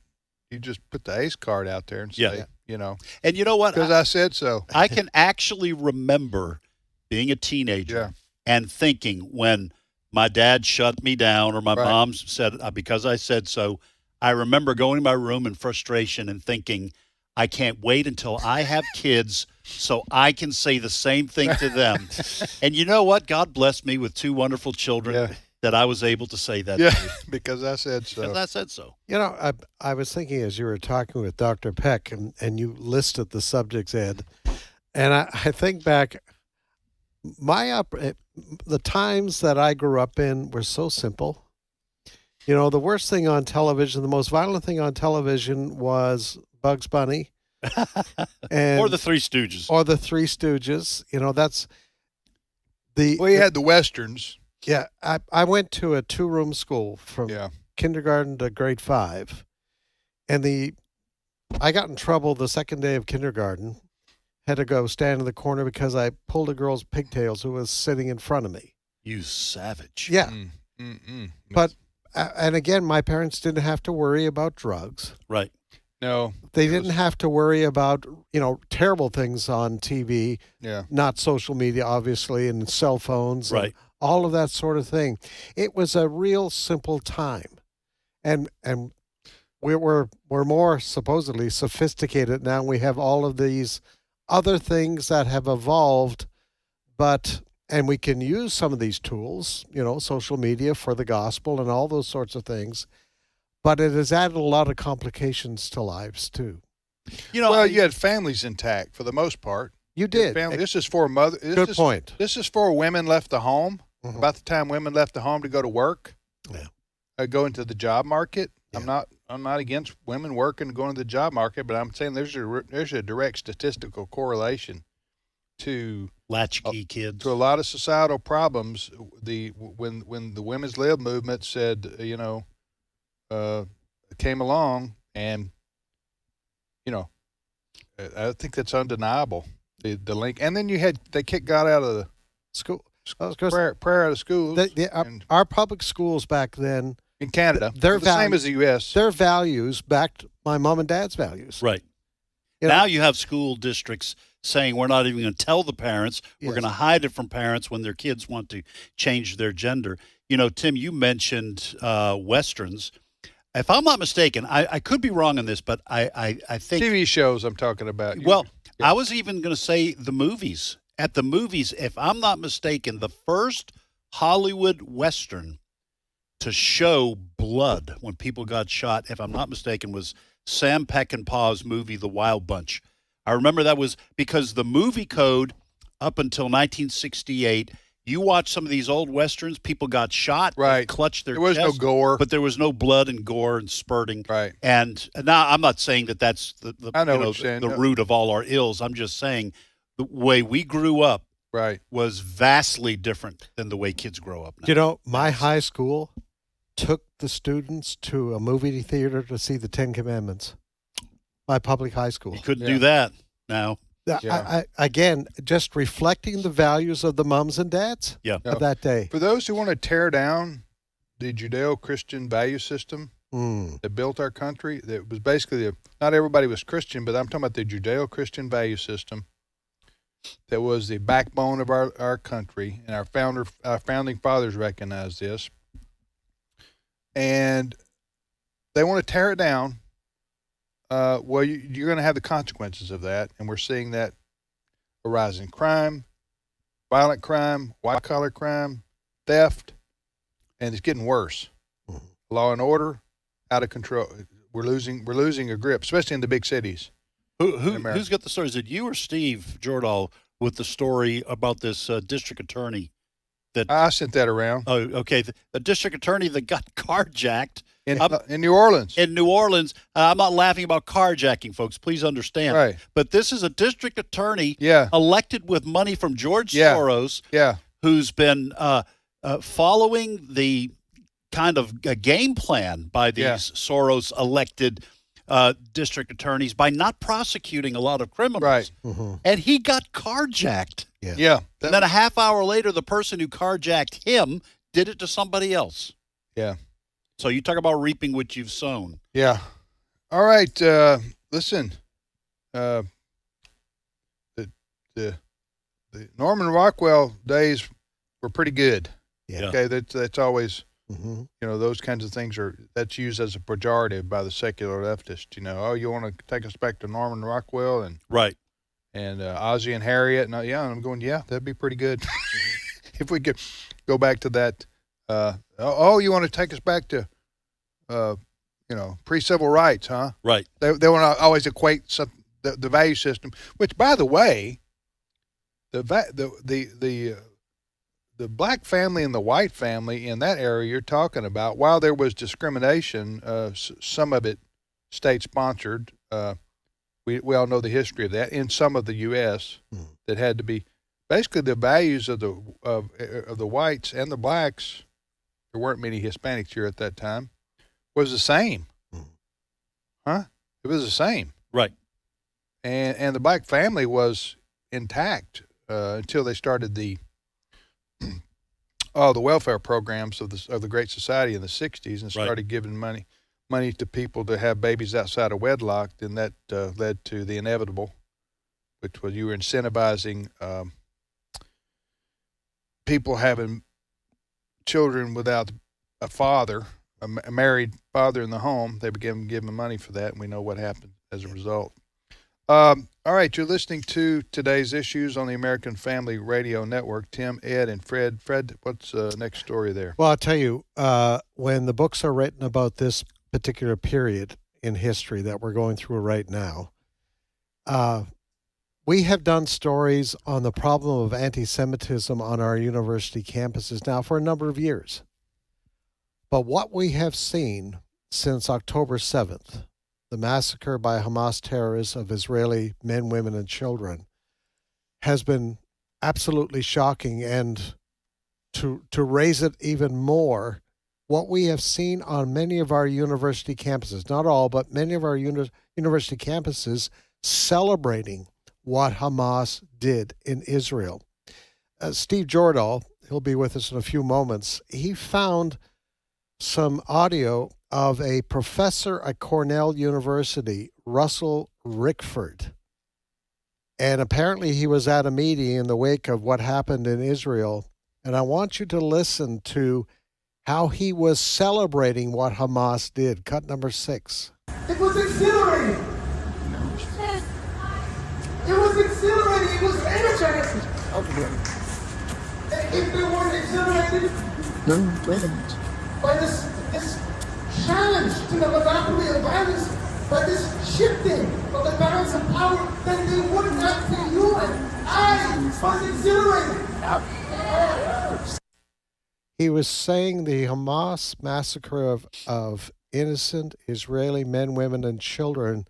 You just put the ace card out there and say, And you know what? Because I said so. I can actually remember being a teenager and thinking when my dad shut me down or my mom said, because I said so, I remember going to my room in frustration and thinking, I can't wait until I have kids so I can say the same thing to them. And you know what? God blessed me with 2 wonderful children that I was able to say that to. Because I said so. Because I said so. You know, I was thinking as you were talking with Dr. Peck and you listed the subjects, Ed, and I think back, the times that I grew up in were so simple. You know, the worst thing on television, the most violent thing on television was Bugs Bunny. Or the Three Stooges. Or the Three Stooges. You know, that's the... Well, you had the Westerns. Yeah. I went to a 2-room school from kindergarten to grade 5. And I got in trouble the second day of kindergarten. Had to go stand in the corner because I pulled a girl's pigtails who was sitting in front of me. You savage. Yeah. But, and again, my parents didn't have to worry about drugs. Right. No. They didn't have to worry about, terrible things on TV. Yeah. Not social media, obviously, and cell phones. Right. All of that sort of thing. It was a real simple time. And we're more supposedly sophisticated now. We have all of these other things that have evolved, and we can use some of these tools, social media for the gospel and all those sorts of things, but it has added a lot of complications to lives too. You had families intact for the most part. You did. This is for mother. Good point. This is for women left the home. Mm-hmm. About the time women left the home to go to work, go into the job market. Yeah. I'm not against women working and going to the job market, but I'm saying there's a direct statistical correlation to latchkey kids, to a lot of societal problems. When the women's lib movement said, came along, and I think that's undeniable. The link, and then they kicked God out of the school. Prayer out of schools. Our public schools back then. In Canada, they're the same as the U.S. Their values backed my mom and dad's values. Right. Now you have school districts saying we're not even going to tell the parents. We're going to hide it from parents when their kids want to change their gender. Tim, you mentioned Westerns. If I'm not mistaken, I could be wrong on this, but I think... TV shows I'm talking about. Well, I was even going to say the movies. At the movies, if I'm not mistaken, the first Hollywood Western to show blood when people got shot, if I'm not mistaken, was Sam Peckinpah's movie, The Wild Bunch. I remember that was because the movie code up until 1968, you watch some of these old Westerns, people got shot, right, clutched their chest. There was no gore. But there was no blood and gore and spurting. Right. And now I'm not saying that that's the root of all our ills. I'm just saying the way we grew up was vastly different than the way kids grow up now. My high school took the students to a movie theater to see the 10 Commandments. My public high school. You couldn't do that now. I again, just reflecting the values of the moms and dads of that day. For those who want to tear down the Judeo-Christian value system that built our country, that was basically, not everybody was Christian, but I'm talking about the Judeo-Christian value system that was the backbone of our country, and our founding fathers recognized this. And they want to tear it down. Well, you're going to have the consequences of that, and we're seeing that a rise in crime, violent crime, white-collar crime, theft, and it's getting worse. Mm-hmm. Law and order, out of control. We're losing a grip, especially in the big cities. Who's got the story? Is it you or Steve Jordahl with the story about this district attorney? I sent that around. Oh, okay. The district attorney that got carjacked in New Orleans. In New Orleans. I'm not laughing about carjacking, folks. Please understand. Right. But this is a district attorney elected with money from George Soros, who's been following the kind of a game plan by these Soros-elected district attorneys by not prosecuting a lot of criminals. Right. Mm-hmm. And he got carjacked. Yeah. And then a half hour later, the person who carjacked him did it to somebody else. Yeah. So you talk about reaping what you've sown. Yeah. All right. Listen. The Norman Rockwell days were pretty good. Yeah. Okay. That's always, those kinds of things that's used as a pejorative by the secular leftist. Oh, you want to take us back to Norman Rockwell and Ozzie and Harriet? And I'm going, that'd be pretty good if we could go back to that. You want to take us back to, pre-civil rights, huh? Right. They want to always equate the value system, which, by the way, the black family and the white family in that area you're talking about, while there was discrimination, some of it state-sponsored, we all know the history of that, in some of the U.S. that had to be, basically the values of the whites and the blacks, there weren't many Hispanics here at that time, was the same. Huh? It was the same. Right. And the black family was intact until they started the welfare programs of the Great Society in the 60s and started giving money to people to have babies outside of wedlock. Then that led to the inevitable, which was you were incentivizing people having children without a father, a married father in the home. They began giving money for that, and we know what happened as a result. All right, you're listening to Today's Issues on the American Family Radio Network. Tim, Ed, and Fred. Fred, what's the next story there? Well, I'll tell you, when the books are written about this particular period in history that we're going through right now, we have done stories on the problem of anti-Semitism on our university campuses now for a number of years. But what we have seen since October 7th, the massacre by Hamas terrorists of Israeli men, women, and children, has been absolutely shocking. And to raise it even more, what we have seen on many of our university campuses, not all, but many of our university campuses celebrating what Hamas did in Israel. Steve Jordahl, he'll be with us in a few moments, he found some audio of a professor at Cornell University, Russell Rickford. And apparently he was at a meeting in the wake of what happened in Israel. And I want you to listen to how he was celebrating what Hamas did. Cut number 6. It was exhilarating. It was exhilarating. It was energizing. If they weren't exhilarated by this challenge to the monopoly of violence, by this shifting of the balance of power, then they would not be human. I was exhilarated. He was saying the Hamas massacre of innocent Israeli men, women, and children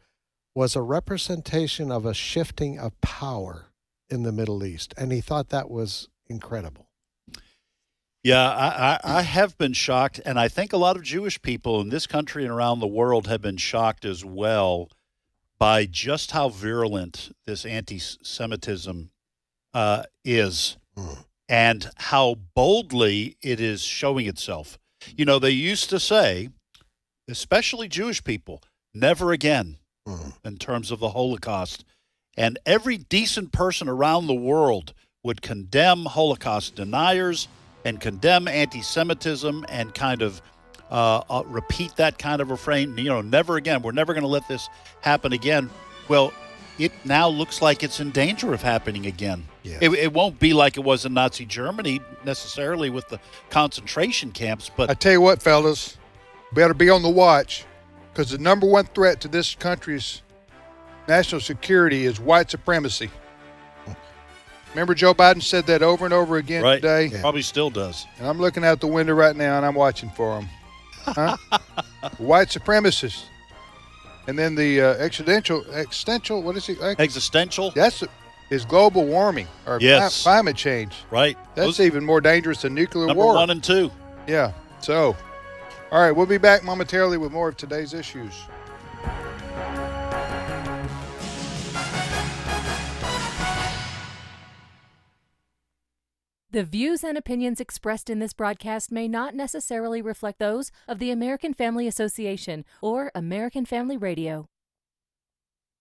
was a representation of a shifting of power in the Middle East. And he thought that was incredible. Yeah, I have been shocked, and I think a lot of Jewish people in this country and around the world have been shocked as well by just how virulent this anti-Semitism is and how boldly it is showing itself. You know, they used to say, especially Jewish people, never again in terms of the Holocaust. And every decent person around the world would condemn Holocaust deniers and condemn anti-Semitism and kind of repeat that kind of refrain, never again. We're never going to let this happen again. Well, it now looks like it's in danger of happening again. Yeah. It won't be like it was in Nazi Germany necessarily with the concentration camps. But I tell you what, fellas, better be on the watch, because the number one threat to this country's national security is white supremacy. Remember Joe Biden said that over and over again today? Yeah. Probably still does. And I'm looking out the window right now, and I'm watching for him. Huh? White supremacists. And then the existential, what is it? Existential? That's is global warming or Yes. climate change. Right. That's even more dangerous than nuclear Number war. 1 and 2. Yeah. So, all right, we'll be back momentarily with more of today's issues. The views and opinions expressed in this broadcast may not necessarily reflect those of the American Family Association or American Family Radio.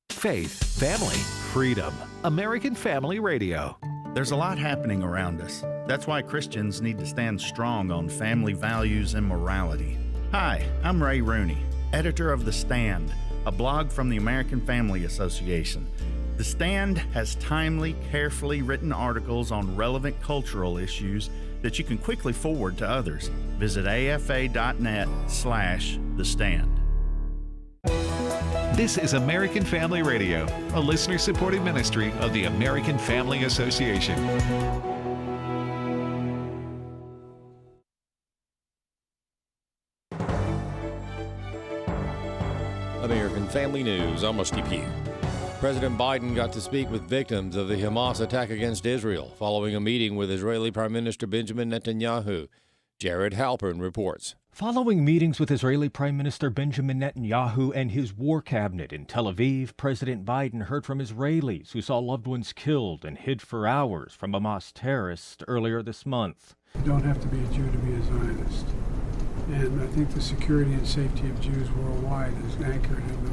Faith, family, freedom. American Family Radio. There's a lot happening around us. That's why Christians need to stand strong on family values and morality. Hi, I'm Ray Rooney, editor of The Stand, a blog from the American Family Association. The Stand has timely, carefully written articles on relevant cultural issues that you can quickly forward to others. Visit afa.net/The Stand. This is American Family Radio, a listener-supported ministry of the American Family Association. American Family News, I'm Steve Pugh. President Biden got to speak with victims of the Hamas attack against Israel following a meeting with Israeli Prime Minister Benjamin Netanyahu. Jared Halpern reports. Following meetings with Israeli Prime Minister Benjamin Netanyahu and his war cabinet in Tel Aviv, President Biden heard from Israelis who saw loved ones killed and hid for hours from Hamas terrorists earlier this month. You don't have to be a Jew to be a Zionist. And I think the security and safety of Jews worldwide is anchored in the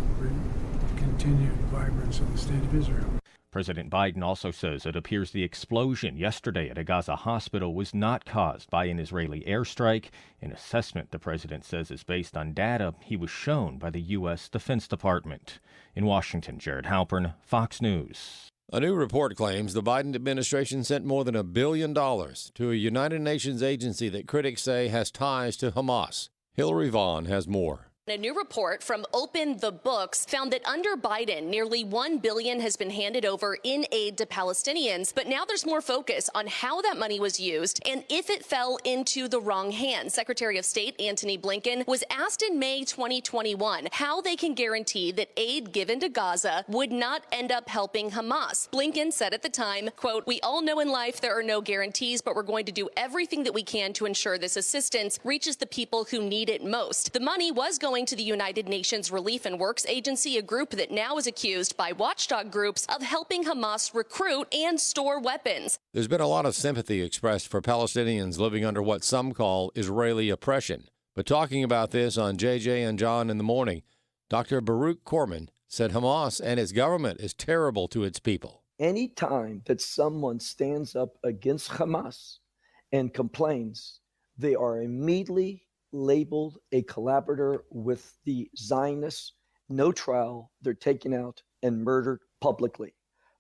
continued vibrance of the State of Israel. President Biden also says it appears the explosion yesterday at a Gaza hospital was not caused by an Israeli airstrike, an assessment the president says is based on data he was shown by the U.S. Defense Department. In Washington, Jared Halpern, Fox News. A new report claims the Biden administration sent more than $1 billion to a United Nations agency that critics say has ties to Hamas. Hillary Vaughn has more. A new report from Open the Books found that under Biden, nearly $1 billion has been handed over in aid to Palestinians. But now there's more focus on how that money was used and if it fell into the wrong hands. Secretary of State Antony Blinken was asked in May 2021 how they can guarantee that aid given to Gaza would not end up helping Hamas. Blinken said at the time, quote, "We all know in life there are no guarantees, but we're going to do everything that we can to ensure this assistance reaches the people who need it most." The money was going to the United Nations Relief and Works Agency, a group that now is accused by watchdog groups of helping Hamas recruit and store weapons. There's been a lot of sympathy expressed for Palestinians living under what some call Israeli oppression. But talking about this on JJ and John in the morning, Dr. Baruch Korman said Hamas and its government is terrible to its people. Any time that someone stands up against Hamas and complains, they are immediately labeled a collaborator with the Zionists. No trial, they're taken out and murdered publicly.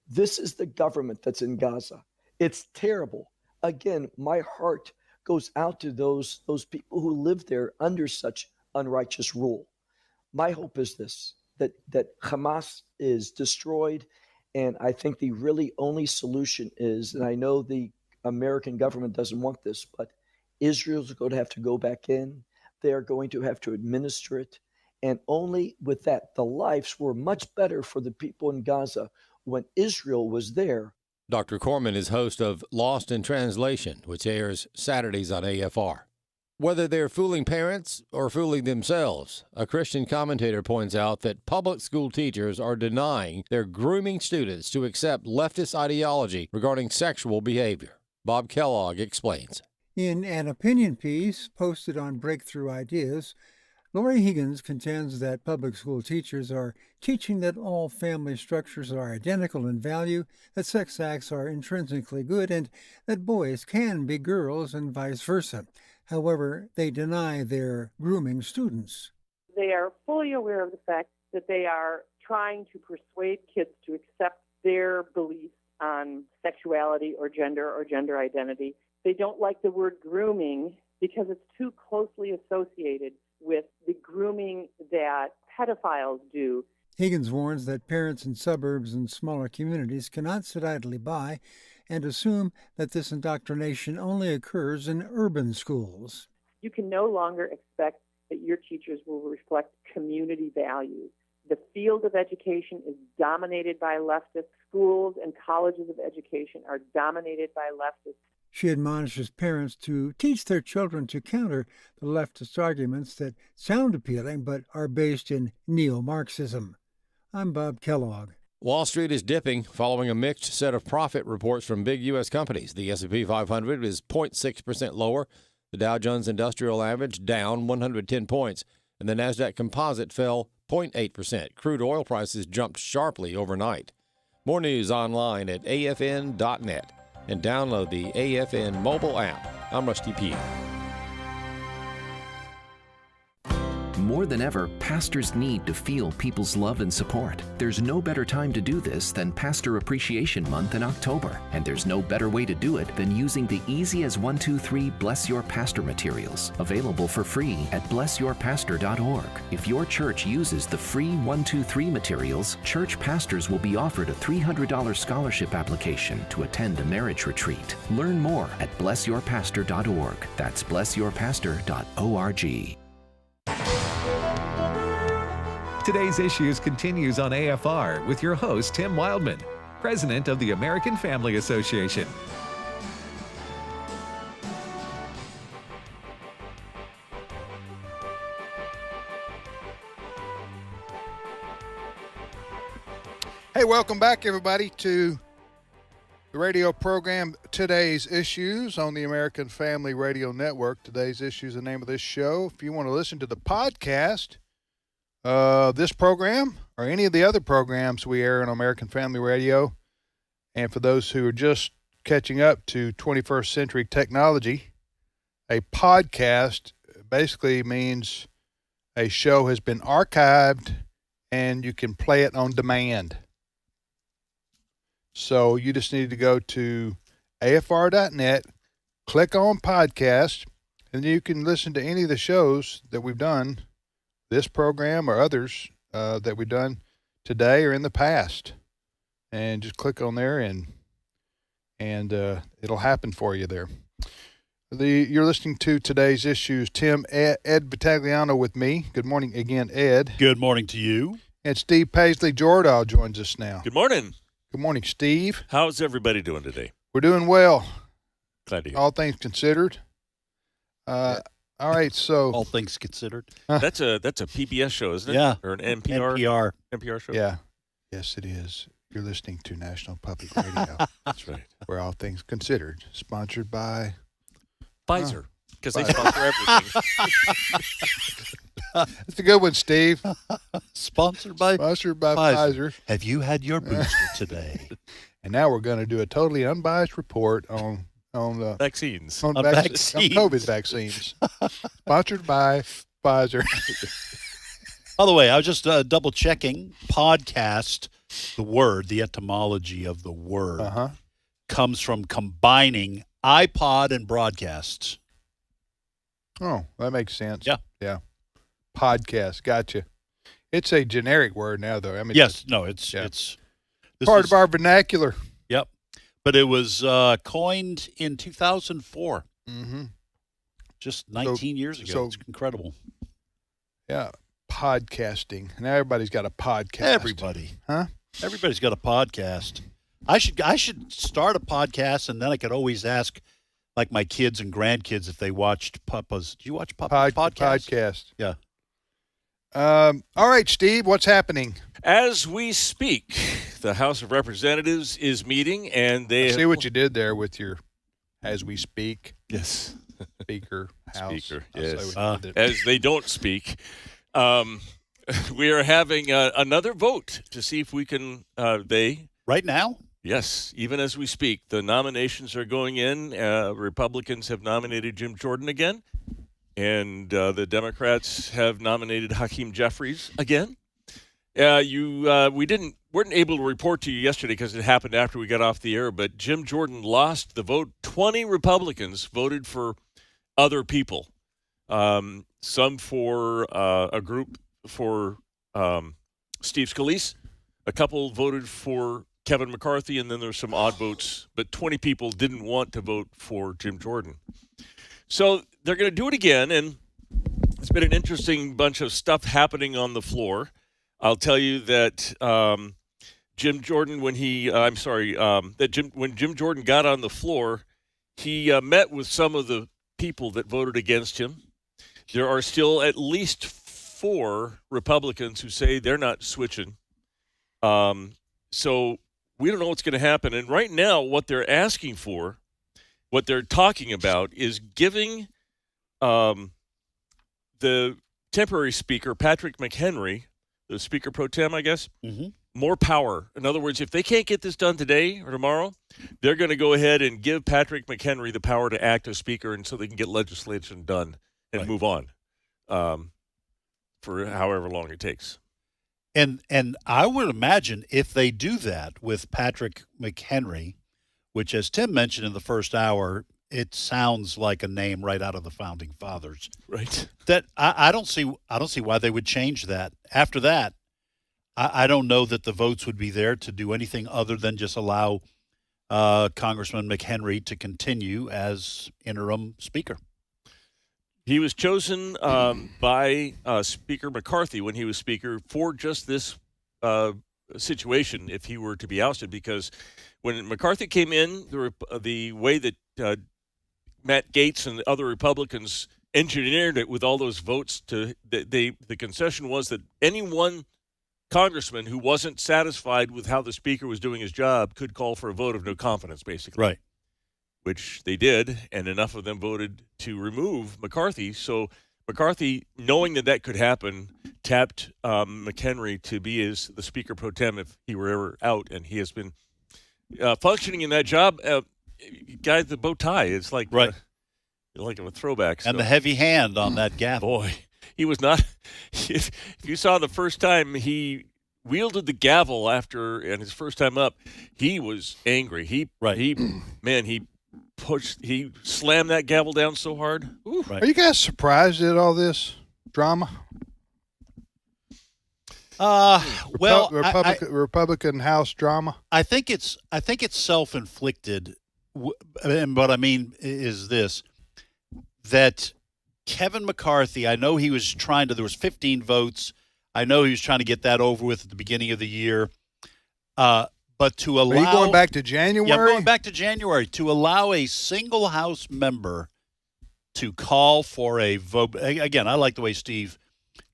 This is the government that's in Gaza. It's terrible. Again, my heart goes out to those people who live there under such unrighteous rule. My hope is this, that Hamas is destroyed, and I think the really only solution is, and I know the American government doesn't want this, but Israel's going to have to go back in. They are going to have to administer it. And only with that, the lives were much better for the people in Gaza when Israel was there. Dr. Korman is host of Lost in Translation, which airs Saturdays on AFR. Whether they're fooling parents or fooling themselves, a Christian commentator points out that public school teachers are denying they're grooming students to accept leftist ideology regarding sexual behavior. Bob Kellogg explains. In an opinion piece posted on Breakthrough Ideas, Lori Higgins contends that public school teachers are teaching that all family structures are identical in value, that sex acts are intrinsically good, and that boys can be girls and vice versa. However, they deny they're grooming students. They are fully aware of the fact that they are trying to persuade kids to accept their beliefs on sexuality or gender identity. They don't like the word grooming because it's too closely associated with the grooming that pedophiles do. Higgins warns that parents in suburbs and smaller communities cannot sit idly by and assume that this indoctrination only occurs in urban schools. You can no longer expect that your teachers will reflect community values. The field of education is dominated by leftists. Schools and colleges of education are dominated by leftists. She admonishes parents to teach their children to counter the leftist arguments that sound appealing but are based in neo-Marxism. I'm Bob Kellogg. Wall Street is dipping following a mixed set of profit reports from big U.S. companies. The S&P 500 is 0.6% lower. The Dow Jones Industrial Average down 110 points, and the Nasdaq Composite fell 0.8%. Crude oil prices jumped sharply overnight. More news online at afn.net and download the AFN mobile app. I'm Rusty Pugh. More than ever, pastors need to feel people's love and support. There's no better time to do this than Pastor Appreciation Month in October. And there's no better way to do it than using the Easy as 1, 2, 3 Bless Your Pastor materials, available for free at blessyourpastor.org. If your church uses the free 1, 2, 3 materials, church pastors will be offered a $300 scholarship application to attend a marriage retreat. Learn more at blessyourpastor.org. That's blessyourpastor.org. Today's Issues continues on AFR with your host, Tim Wildman, president of the American Family Association. Hey, welcome back, everybody, to the radio program Today's Issues on the American Family Radio Network. Today's Issues is the name of this show. If you want to listen to the podcast, this program or any of the other programs we air on American Family Radio, and for those who are just catching up to 21st century technology, a podcast basically means a show has been archived and you can play it on demand. So you just need to go to afr.net, click on podcast, and you can listen to any of the shows that we've done, this program or others that we've done today or in the past. And just click on there and it'll happen for you there. You're listening to Today's Issues. Tim, Ed Vitagliano with me. Good morning again, Ed. Good morning to you. And Steve Paisley Jordahl joins us now. Good morning. Good morning, Steve. How's everybody doing today? We're doing well. Glad to hear. All things considered. All right, so all things considered. That's a PBS show, isn't it? Yeah. Or an NPR show? Yeah. Yes, it is. You're listening to National Public Radio. That's right. Where all things considered. Sponsored by Pfizer. Because they sponsor everything. That's a good one, Steve. Sponsored by Pfizer. Have you had your booster today? And now we're going to do a totally unbiased report on vaccines. On COVID vaccines. Sponsored by Pfizer. By the way, I was just double checking. Podcast, the etymology of the word, comes from combining iPod and broadcasts. Oh, that makes sense. Yeah. Yeah. Podcast. Gotcha. It's a generic word now, though. I mean, it's part of our vernacular. Yep. But it was coined in 2004. Mm-hmm. Just 19 years ago. So, it's incredible. Yeah. Podcasting. Now everybody's got a podcast. Everybody. Huh? Everybody's got a podcast. I should start a podcast, and then I could always ask, like, my kids and grandkids if they watched Papa's. Do you watch Papa's podcast? Yeah. All right, Steve, what's happening? As we speak, the House of Representatives is meeting, and they see what you did there with your "as we speak." Yes. Speaker, House. Speaker, yes. As they don't speak. We are having another vote to see if we can, Right now? Yes, even as we speak. The nominations are going in. Republicans have nominated Jim Jordan again, and the Democrats have nominated Hakeem Jeffries again. We weren't able to report to you yesterday because it happened after we got off the air, but Jim Jordan lost the vote. 20 Republicans voted for other people. Some for a group for Steve Scalise. A couple voted for Kevin McCarthy, and then there's some odd votes. But 20 people didn't want to vote for Jim Jordan. So they're going to do it again, and it's been an interesting bunch of stuff happening on the floor. I'll tell you that Jim Jordan, when when Jim Jordan got on the floor, he met with some of the people that voted against him. There are still at least 4 Republicans who say they're not switching. So we don't know what's going to happen. And right now, what they're asking for, what they're talking about, is giving the temporary speaker, Patrick McHenry, the Speaker Pro Tem, I guess, more power. In other words, if they can't get this done today or tomorrow, they're going to go ahead and give Patrick McHenry the power to act as Speaker, and so they can get legislation done and move on for however long it takes. And I would imagine if they do that with Patrick McHenry, which, as Tim mentioned in the first hour, it sounds like a name right out of the Founding Fathers. Right. That I don't see why they would change that. After that, I don't know that the votes would be there to do anything other than just allow Congressman McHenry to continue as interim Speaker. He was chosen by Speaker McCarthy when he was Speaker for just this situation if he were to be ousted, because when McCarthy came in, the way that Matt Gaetz and other Republicans engineered it with all those votes, the concession was that any one congressman who wasn't satisfied with how the Speaker was doing his job could call for a vote of no confidence, basically. Right. Which they did, and enough of them voted to remove McCarthy. So McCarthy, knowing that could happen, tapped McHenry to be the Speaker Pro Tem if he were ever out, and he has been functioning in that job. Guy with the bow tie, it's like like a throwback. And the heavy hand on that gavel. Boy, he was not. If you saw the first time he wielded the gavel and his first time up, he was angry. He slammed that gavel down so hard. Right. Are you guys surprised at all this drama? Republican House drama. I think it's self-inflicted, and what I mean is this: that Kevin McCarthy. I know he was trying to. There was 15 votes. I know he was trying to get that over with at the beginning of the year. But to allow, are you going back to January? Yeah, I'm going back to January. To allow a single House member to call for a vote. Again, I like the way Steve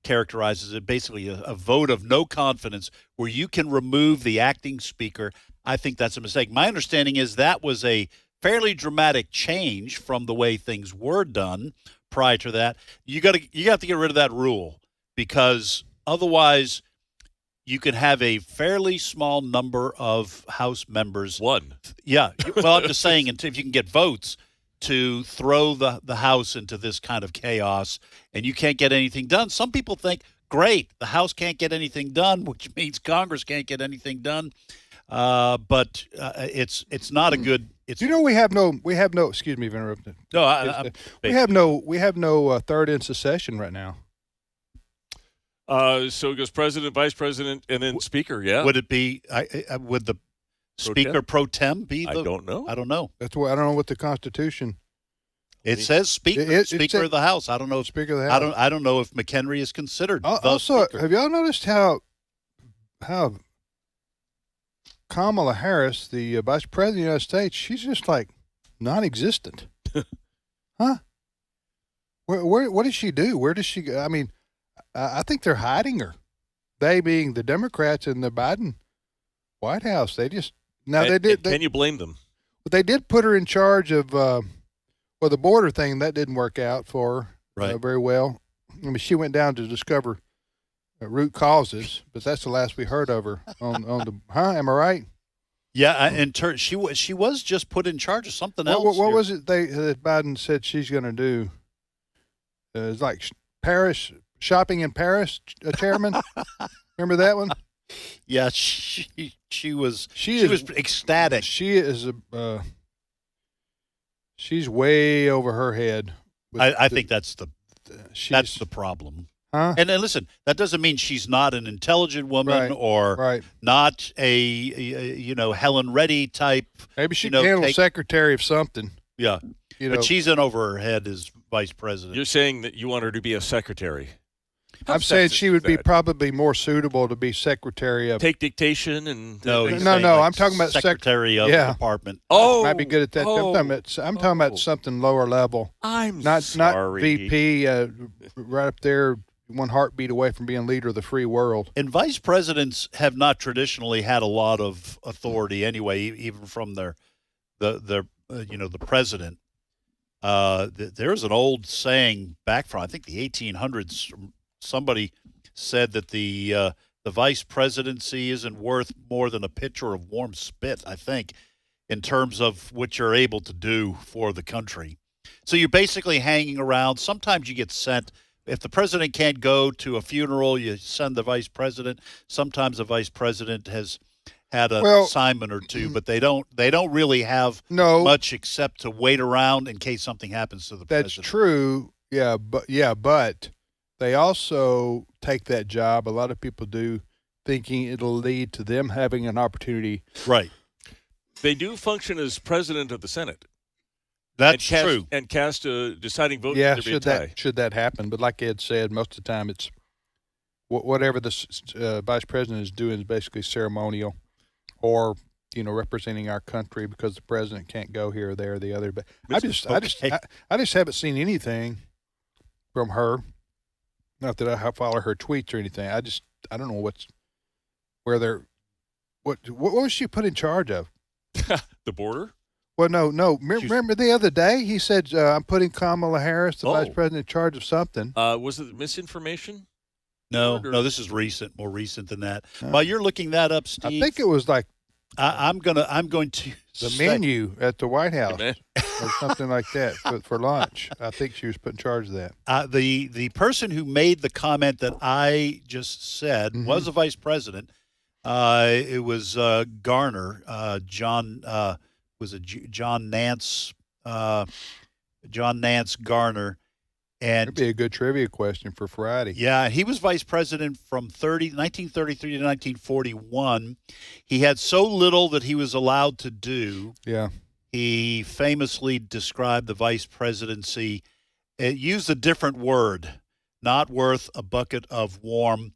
characterizes it, basically a vote of no confidence where you can remove the acting speaker. I think that's a mistake. My understanding is that was a fairly dramatic change from the way things were done prior to that. You have to get rid of that rule, because otherwise you can have a fairly small number of House members. One. Yeah. Well, I'm just saying, if you can get votes to throw the House into this kind of chaos and you can't get anything done. Some people think, great, the House can't get anything done, which means Congress can't get anything done. But it's not a good. You know, we have no. Excuse me, if I interrupted. No, we have no third in succession right now. So it goes president, vice president, and then speaker. Yeah. Would it be? Would the Speaker Pro Tem be? I don't know. I don't know. That's why I don't know what the Constitution. It says Speaker. Speaker of the House. I don't know. Speaker of the House. I don't know if McHenry is considered. Also, Speaker. have y'all noticed how Kamala Harris, the Vice President of the United States, she's just like non-existent. Huh? Where what does she do? Where does she go? I mean, I think they're hiding her. They being the Democrats in the Biden White House. They just can you blame them? But they did put her in charge of the border thing. That didn't work out for her very well. I mean, she went down to discover root causes, but that's the last we heard of her on the. Am I right? Yeah, and she was just put in charge of something else. What was it that Biden said she's going to do? It's like Paris shopping in Paris, Chairman. Remember that one? Yeah, she was ecstatic. She is she's way over her head. I think that's the problem. Huh? And then listen, that doesn't mean she's not an intelligent woman or not a Helen Reddy type. Maybe she can handle secretary of something. Yeah, but she's in over her head as vice president. You're saying that you want her to be a secretary. I'm saying she would be probably more suitable to be secretary of. Take dictation and No, things. I'm talking about secretary of the department. Oh, might be good at that. I'm talking about something lower level. I'm not sorry. VP, right up there, one heartbeat away from being leader of the free world. And vice presidents have not traditionally had a lot of authority anyway, even from the president. There's an old saying back from I think the 1800s. Somebody said that the vice presidency isn't worth more than a pitcher of warm spit, I think, in terms of what you're able to do for the country. So you're basically hanging around. Sometimes you get sent. If the president can't go to a funeral, you send the vice president. Sometimes the vice president has had an assignment or two, but they don't really have much except to wait around in case something happens to the president. That's true. But they also take that job. A lot of people do, thinking it'll lead to them having an opportunity. Right. They do function as president of the Senate. That's true. And cast a deciding vote. Yeah, Should be a tie. should that happen. But like Ed said, most of the time it's whatever the vice president is doing is basically ceremonial, or representing our country because the president can't go here or there or the other. But I just haven't seen anything from her. Not that I follow her tweets or anything. I don't know what was she put in charge of? The border? Well, no. Remember the other day he said, I'm putting Kamala Harris, the vice president, in charge of something. Was it misinformation? No, this is more recent than that. While you're looking that up, Steve, I think it was like I'm going to the menu at the White House or something like that for lunch. I think she was put in charge of that. The person who made the comment that I just said was a vice president. It was Garner, John. Was it John Nance? John Nance Garner. And that'd be a good trivia question for Friday. Yeah, he was vice president from 1933 to 1941. He had so little that he was allowed to do. Yeah. He famously described the vice presidency, it used a different word, not worth a bucket of warm.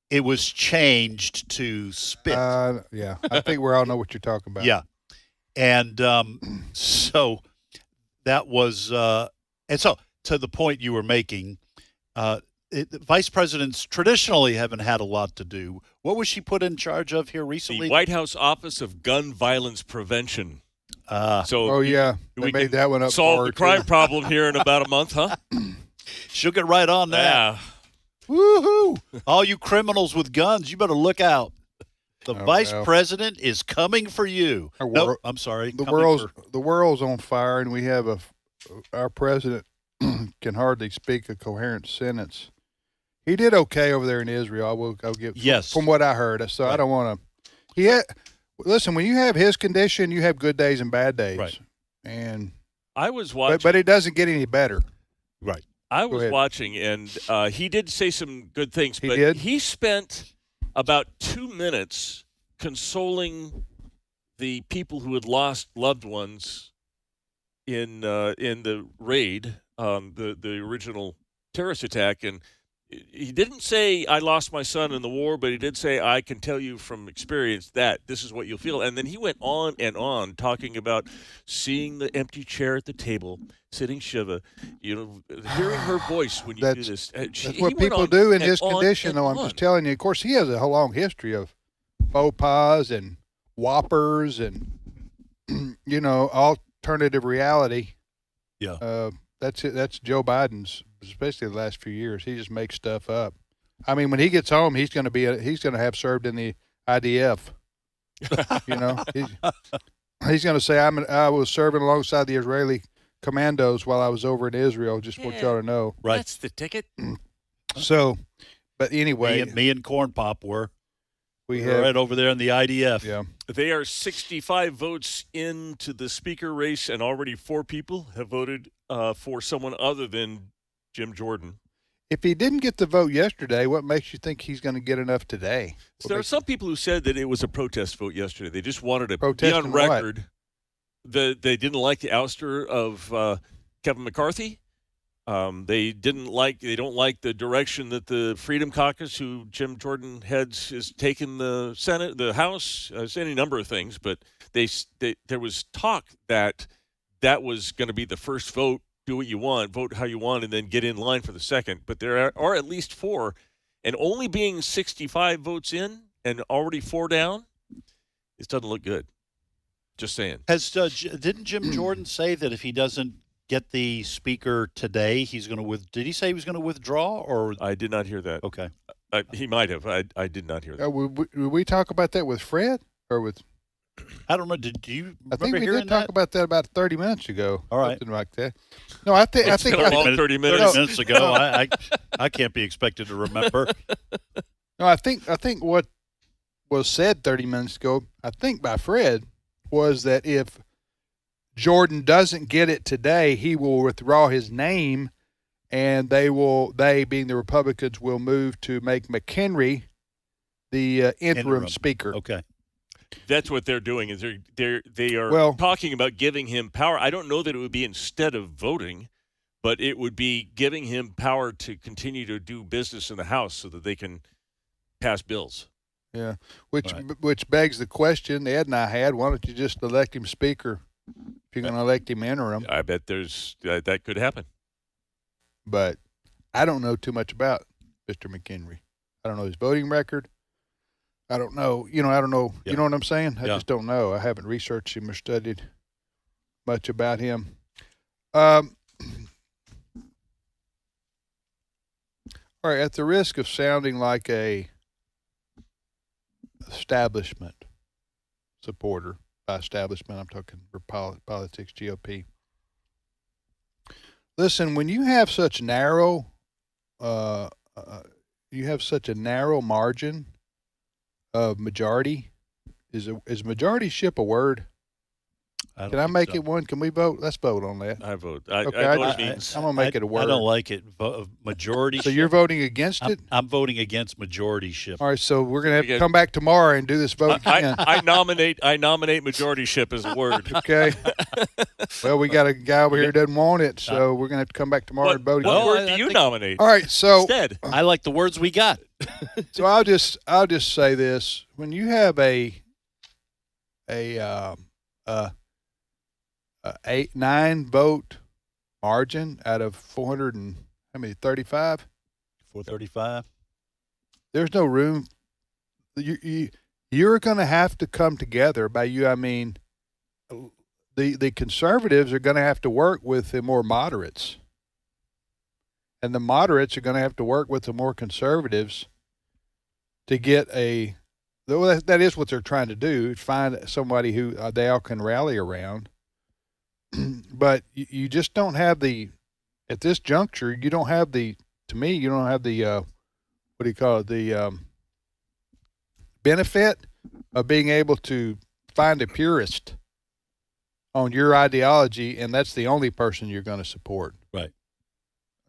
It was changed to spit. Yeah, I think we all know what you're talking about. Yeah. And so that was and so to the point you were making, vice presidents traditionally haven't had a lot to do. What was she put in charge of here recently? The White House Office of Gun Violence Prevention. They made that one up. Solve the crime problem here in about a month, huh? She'll get right on that. Yeah. Woohoo! All you criminals with guns, you better look out. The vice president is coming for you. I'm sorry. The world's on fire, and we have our president can hardly speak a coherent sentence. He did okay over there in Israel. I'll give from what I heard. So I don't want to. Listen, when you have his condition, you have good days and bad days. Right. And I was watching, but it doesn't get any better. Right. I was watching, and he did say some good things. He but did? He spent about 2 minutes consoling the people who had lost loved ones in the raid, the original terrorist attack, and he didn't say I lost my son in the war, but he did say I can tell you from experience that this is what you'll feel. And then he went on and on talking about seeing the empty chair at the table, sitting Shiva, hearing her voice when you do this. That's what people do in his condition, though. I'm just telling you. Of course, he has a long history of faux pas and whoppers and alternative reality. Yeah. That's it. That's Joe Biden's, especially the last few years. He just makes stuff up. I mean, when he gets home, he's going to have served in the IDF. He's going to say I was serving alongside the Israeli commandos while I was over in Israel. Just want y'all to know. Right. That's the ticket. So, but anyway, me and Corn Pop were. We were right over there in the IDF. Yeah. They are 65 votes into the speaker race, and already 4 people have voted for someone other than Jim Jordan. If he didn't get the vote yesterday, what makes you think he's going to get enough today? So there are some people who said that it was a protest vote yesterday. They just wanted to be on Protesting record that they didn't like the ouster of Kevin McCarthy, They don't like the direction that the Freedom Caucus, who Jim Jordan heads, is taking the Senate, the House, any number of things. But there was talk that was going to be the first vote. Do what you want, vote how you want, and then get in line for the second. But there are at least 4, and only being 65 votes in and already 4 down, it doesn't look good. Just saying. Didn't Jim Jordan say that if he doesn't get the speaker today, he's going to did he say he was going to withdraw? Or I did not hear that. Okay. He might have. I did not hear that. Would we talk about that with Fred or with? I don't know. Did you? I think we did talk about that about 30 minutes ago. All right, something like that. No, I think 30 minutes. 30 minutes ago. I can't be expected to remember. No, I think what was said 30 minutes ago, I think by Fred, was that if Jordan doesn't get it today, he will withdraw his name, and they being the Republicans will move to make McHenry the interim speaker. Okay. That's what they're doing. Is they are talking about giving him power. I don't know that it would be instead of voting, but it would be giving him power to continue to do business in the House so that they can pass bills. Yeah, which begs the question Ed and I had: why don't you just elect him speaker if you're going to elect him interim? I bet there's that could happen. But I don't know too much about Mr. McHenry. I don't know his voting record. I don't know. I don't know. Yeah. You know what I'm saying? I Yeah. just don't know. I haven't researched him or studied much about him. All right. At the risk of sounding like a establishment supporter, by establishment, I'm talking for politics, GOP. Listen, when you have such narrow, such a narrow margin of majority, is majority-ship a word? Can I make it one? Can we vote? Let's vote on that. I vote. Okay, I know what it means. I'm going to make it a word. I don't like it. Majority. So you're voting against it? I'm voting against majority-ship. All right, so we're going to have to come back tomorrow and do this vote again. I nominate majority-ship as a word. Okay. Well, we got a guy over here who doesn't want it, so we're going to have to come back tomorrow and vote again. What word do you nominate? All right, so instead, I like the words we got. So I'll just say this: when you have a 9 vote margin out of 435? 435. There's no room. You're going to have to come together. By you, I mean the conservatives are going to have to work with the more moderates, and the moderates are going to have to work with the more conservatives to get a. Well, that is what they're trying to do: find somebody who they all can rally around. But you just don't have at this juncture, you don't have the what do you call it, the benefit of being able to find a purist on your ideology, and that's the only person you're going to support. Right.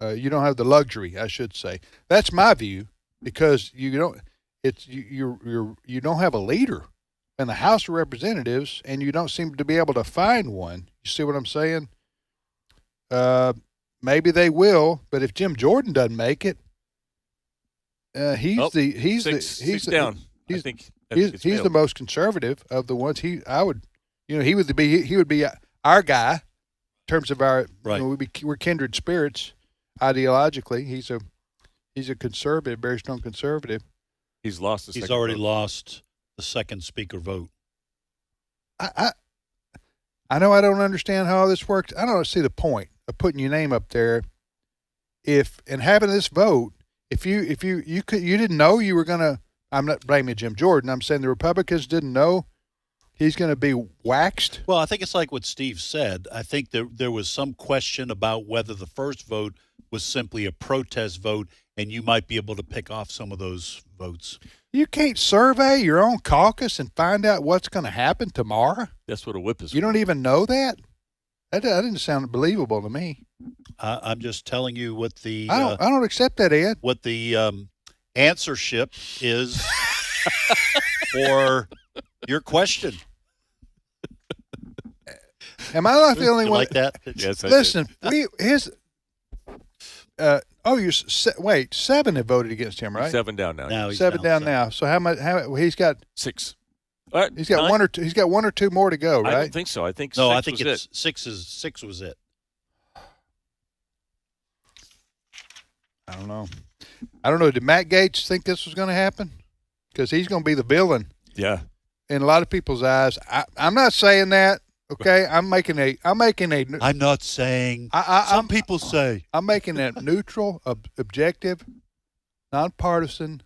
You don't have the luxury, I should say. That's my view, because you don't have a leader in the House of Representatives, and you don't seem to be able to find one. You see what I'm saying? Maybe they will, but if Jim Jordan doesn't make it, he's the most conservative of the ones. He would be our guy in terms of our right. We're kindred spirits ideologically. He's a conservative, very strong conservative. He's lost. He's already lost the second speaker vote. I know I don't understand how all this works. I don't see the point of putting your name up there and having this vote. If you didn't know you were gonna. I'm not blaming Jim Jordan. I'm saying the Republicans didn't know he's going to be waxed. Well, I think it's like what Steve said. I think there was some question about whether the first vote was simply a protest vote, and you might be able to pick off some of those votes. You can't survey your own caucus and find out what's going to happen tomorrow? That's what a whip is. You don't even know that? That didn't sound believable to me. I'm just telling you what the... I don't accept that, Ed. What the answership is for your question. Am I not the only one? Like that? Yes, I Listen, wait, 7 have voted against him, right? He's 7 down now. Now he's 7 down now. So how much? He's got 6. He's got 9? 1 or 2. He's got 1 or 2 more to go, right? I don't think so. I think no. 6 I think was it's it. 6 was it. I don't know. Did Matt Gaetz think this was going to happen? Because he's going to be the villain. Yeah. In a lot of people's eyes. I'm not saying that. Okay, I'm making a. I'm not saying. Some people say. I'm making a neutral, objective, nonpartisan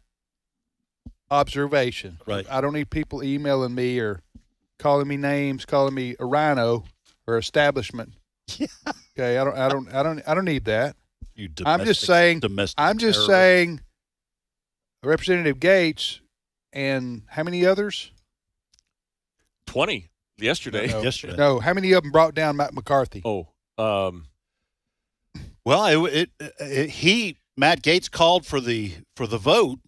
observation. Right. I don't need people emailing me or calling me names, calling me a rhino or establishment. Yeah. Okay, I don't need that. You I'm just saying. Representative Gaetz and how many others? 20 yesterday. No, how many of them brought down Matt McCarthy? Oh, well, Matt Gaetz called for the vote,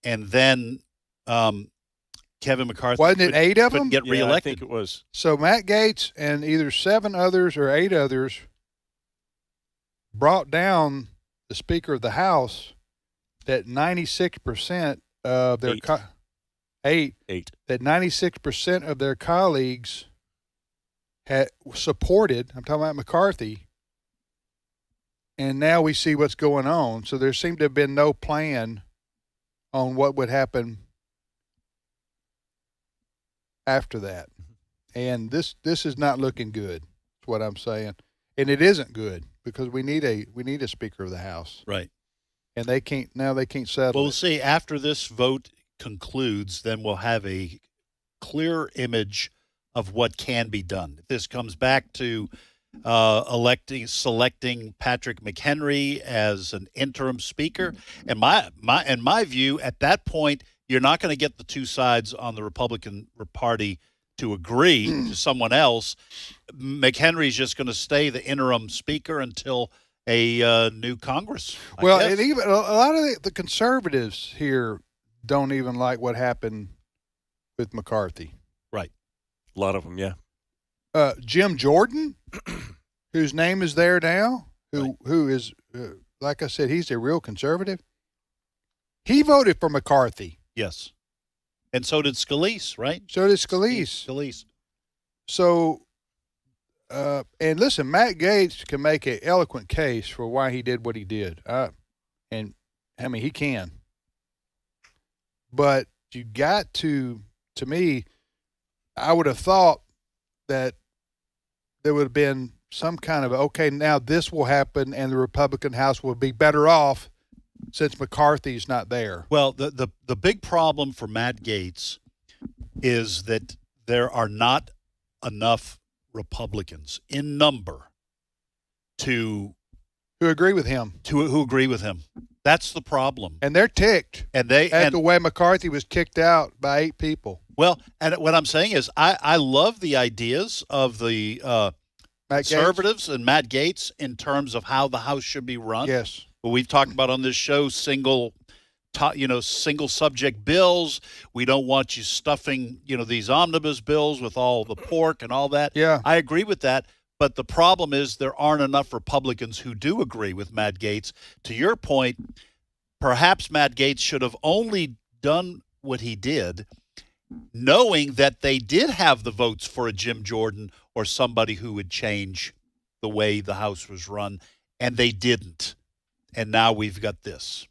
and then Kevin McCarthy wasn't it 8 of them? Get reelected. I think it was. So Matt Gaetz and either 7 others or 8 others brought down the Speaker of the House that 96% of their 8 that 96% of their colleagues had supported. I'm talking about McCarthy. And now we see what's going on. So there seemed to have been no plan on what would happen after that. And this is not looking good. That's what I'm saying. And it isn't good because we need a Speaker of the House. Right. And they can't settle. Well, we'll see. After this vote concludes, then we'll have a clear image of what can be done. If this comes back to selecting Patrick McHenry as an interim speaker, and my view, at that point, you're not going to get the two sides on the Republican Party to agree to someone else. McHenry's just going to stay the interim speaker until a new Congress. Well, and even a lot of the conservatives here don't even like what happened with McCarthy. Right. A lot of them, yeah. Jim Jordan, whose name is there now, who is, like I said, he's a real conservative. He voted for McCarthy. Yes. And so did Scalise, right? So did Scalise. Scalise. So, and listen, Matt Gaetz can make an eloquent case for why he did what he did. And, I mean, he can. But you got to me, I would have thought that there would have been some kind of, okay, now this will happen and the Republican House will be better off since McCarthy's not there. Well, the big problem for Matt Gaetz is that there are not enough Republicans in number who agree with him. Who agree with him. That's the problem. And they're ticked. And the way McCarthy was kicked out by 8 people. Well, and what I'm saying is I love the ideas of the conservatives and Matt Gaetz in terms of how the House should be run. Yes. But we've talked about on this show single subject bills. We don't want you stuffing, these omnibus bills with all the pork and all that. Yeah. I agree with that. But the problem is there aren't enough Republicans who do agree with Matt Gaetz. To your point, perhaps Matt Gaetz should have only done what he did, knowing that they did have the votes for a Jim Jordan or somebody who would change the way the House was run, and they didn't. And now we've got this.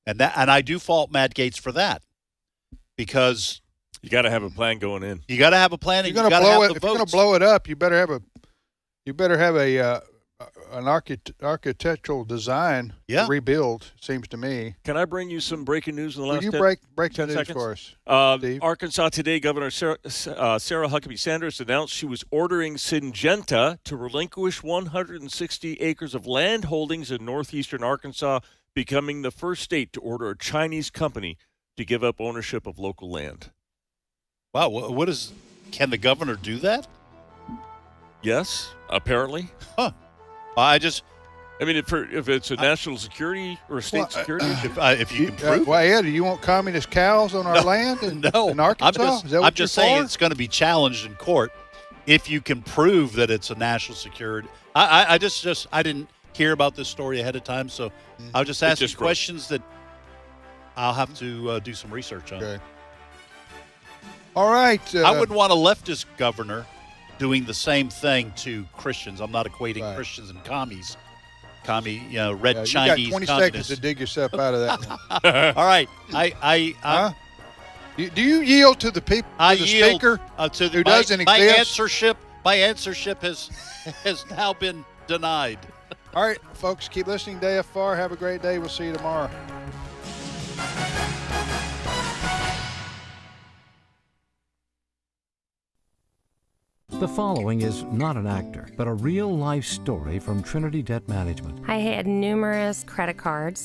And I do fault Matt Gaetz for that, because you got to have a plan going in. You got to have a plan. If you're going to blow it up, you better have an architectural design to rebuild. Seems to me. Can I bring you some breaking news in the last? Will you break 10 the news seconds for us, Steve? Arkansas today, Governor Sarah Huckabee Sanders announced she was ordering Syngenta to relinquish 160 acres of land holdings in northeastern Arkansas, becoming the first state to order a Chinese company to give up ownership of local land. Wow, can the governor do that? Yes, apparently. Huh. I mean, if it's a national security or a state security issue. If you can prove Ed, do you want communist cows on our land in Arkansas? I'm just saying it's going to be challenged in court if you can prove that it's a national security. I hear about this story ahead of time, so I'll just ask you questions that I'll have to do some research on. Okay. All right. I wouldn't want a leftist governor doing the same thing to Christians. I'm not equating Christians and commies. Red Chinese You got 20 communists. seconds to dig yourself out of that one. All right. Do you yield to the people? I the yield speaker who doesn't my exist? My answership has now been denied. All right, folks, keep listening to AFR. Have a great day. We'll see you tomorrow. The following is not an actor, but a real-life story from Trinity Debt Management. I had numerous credit cards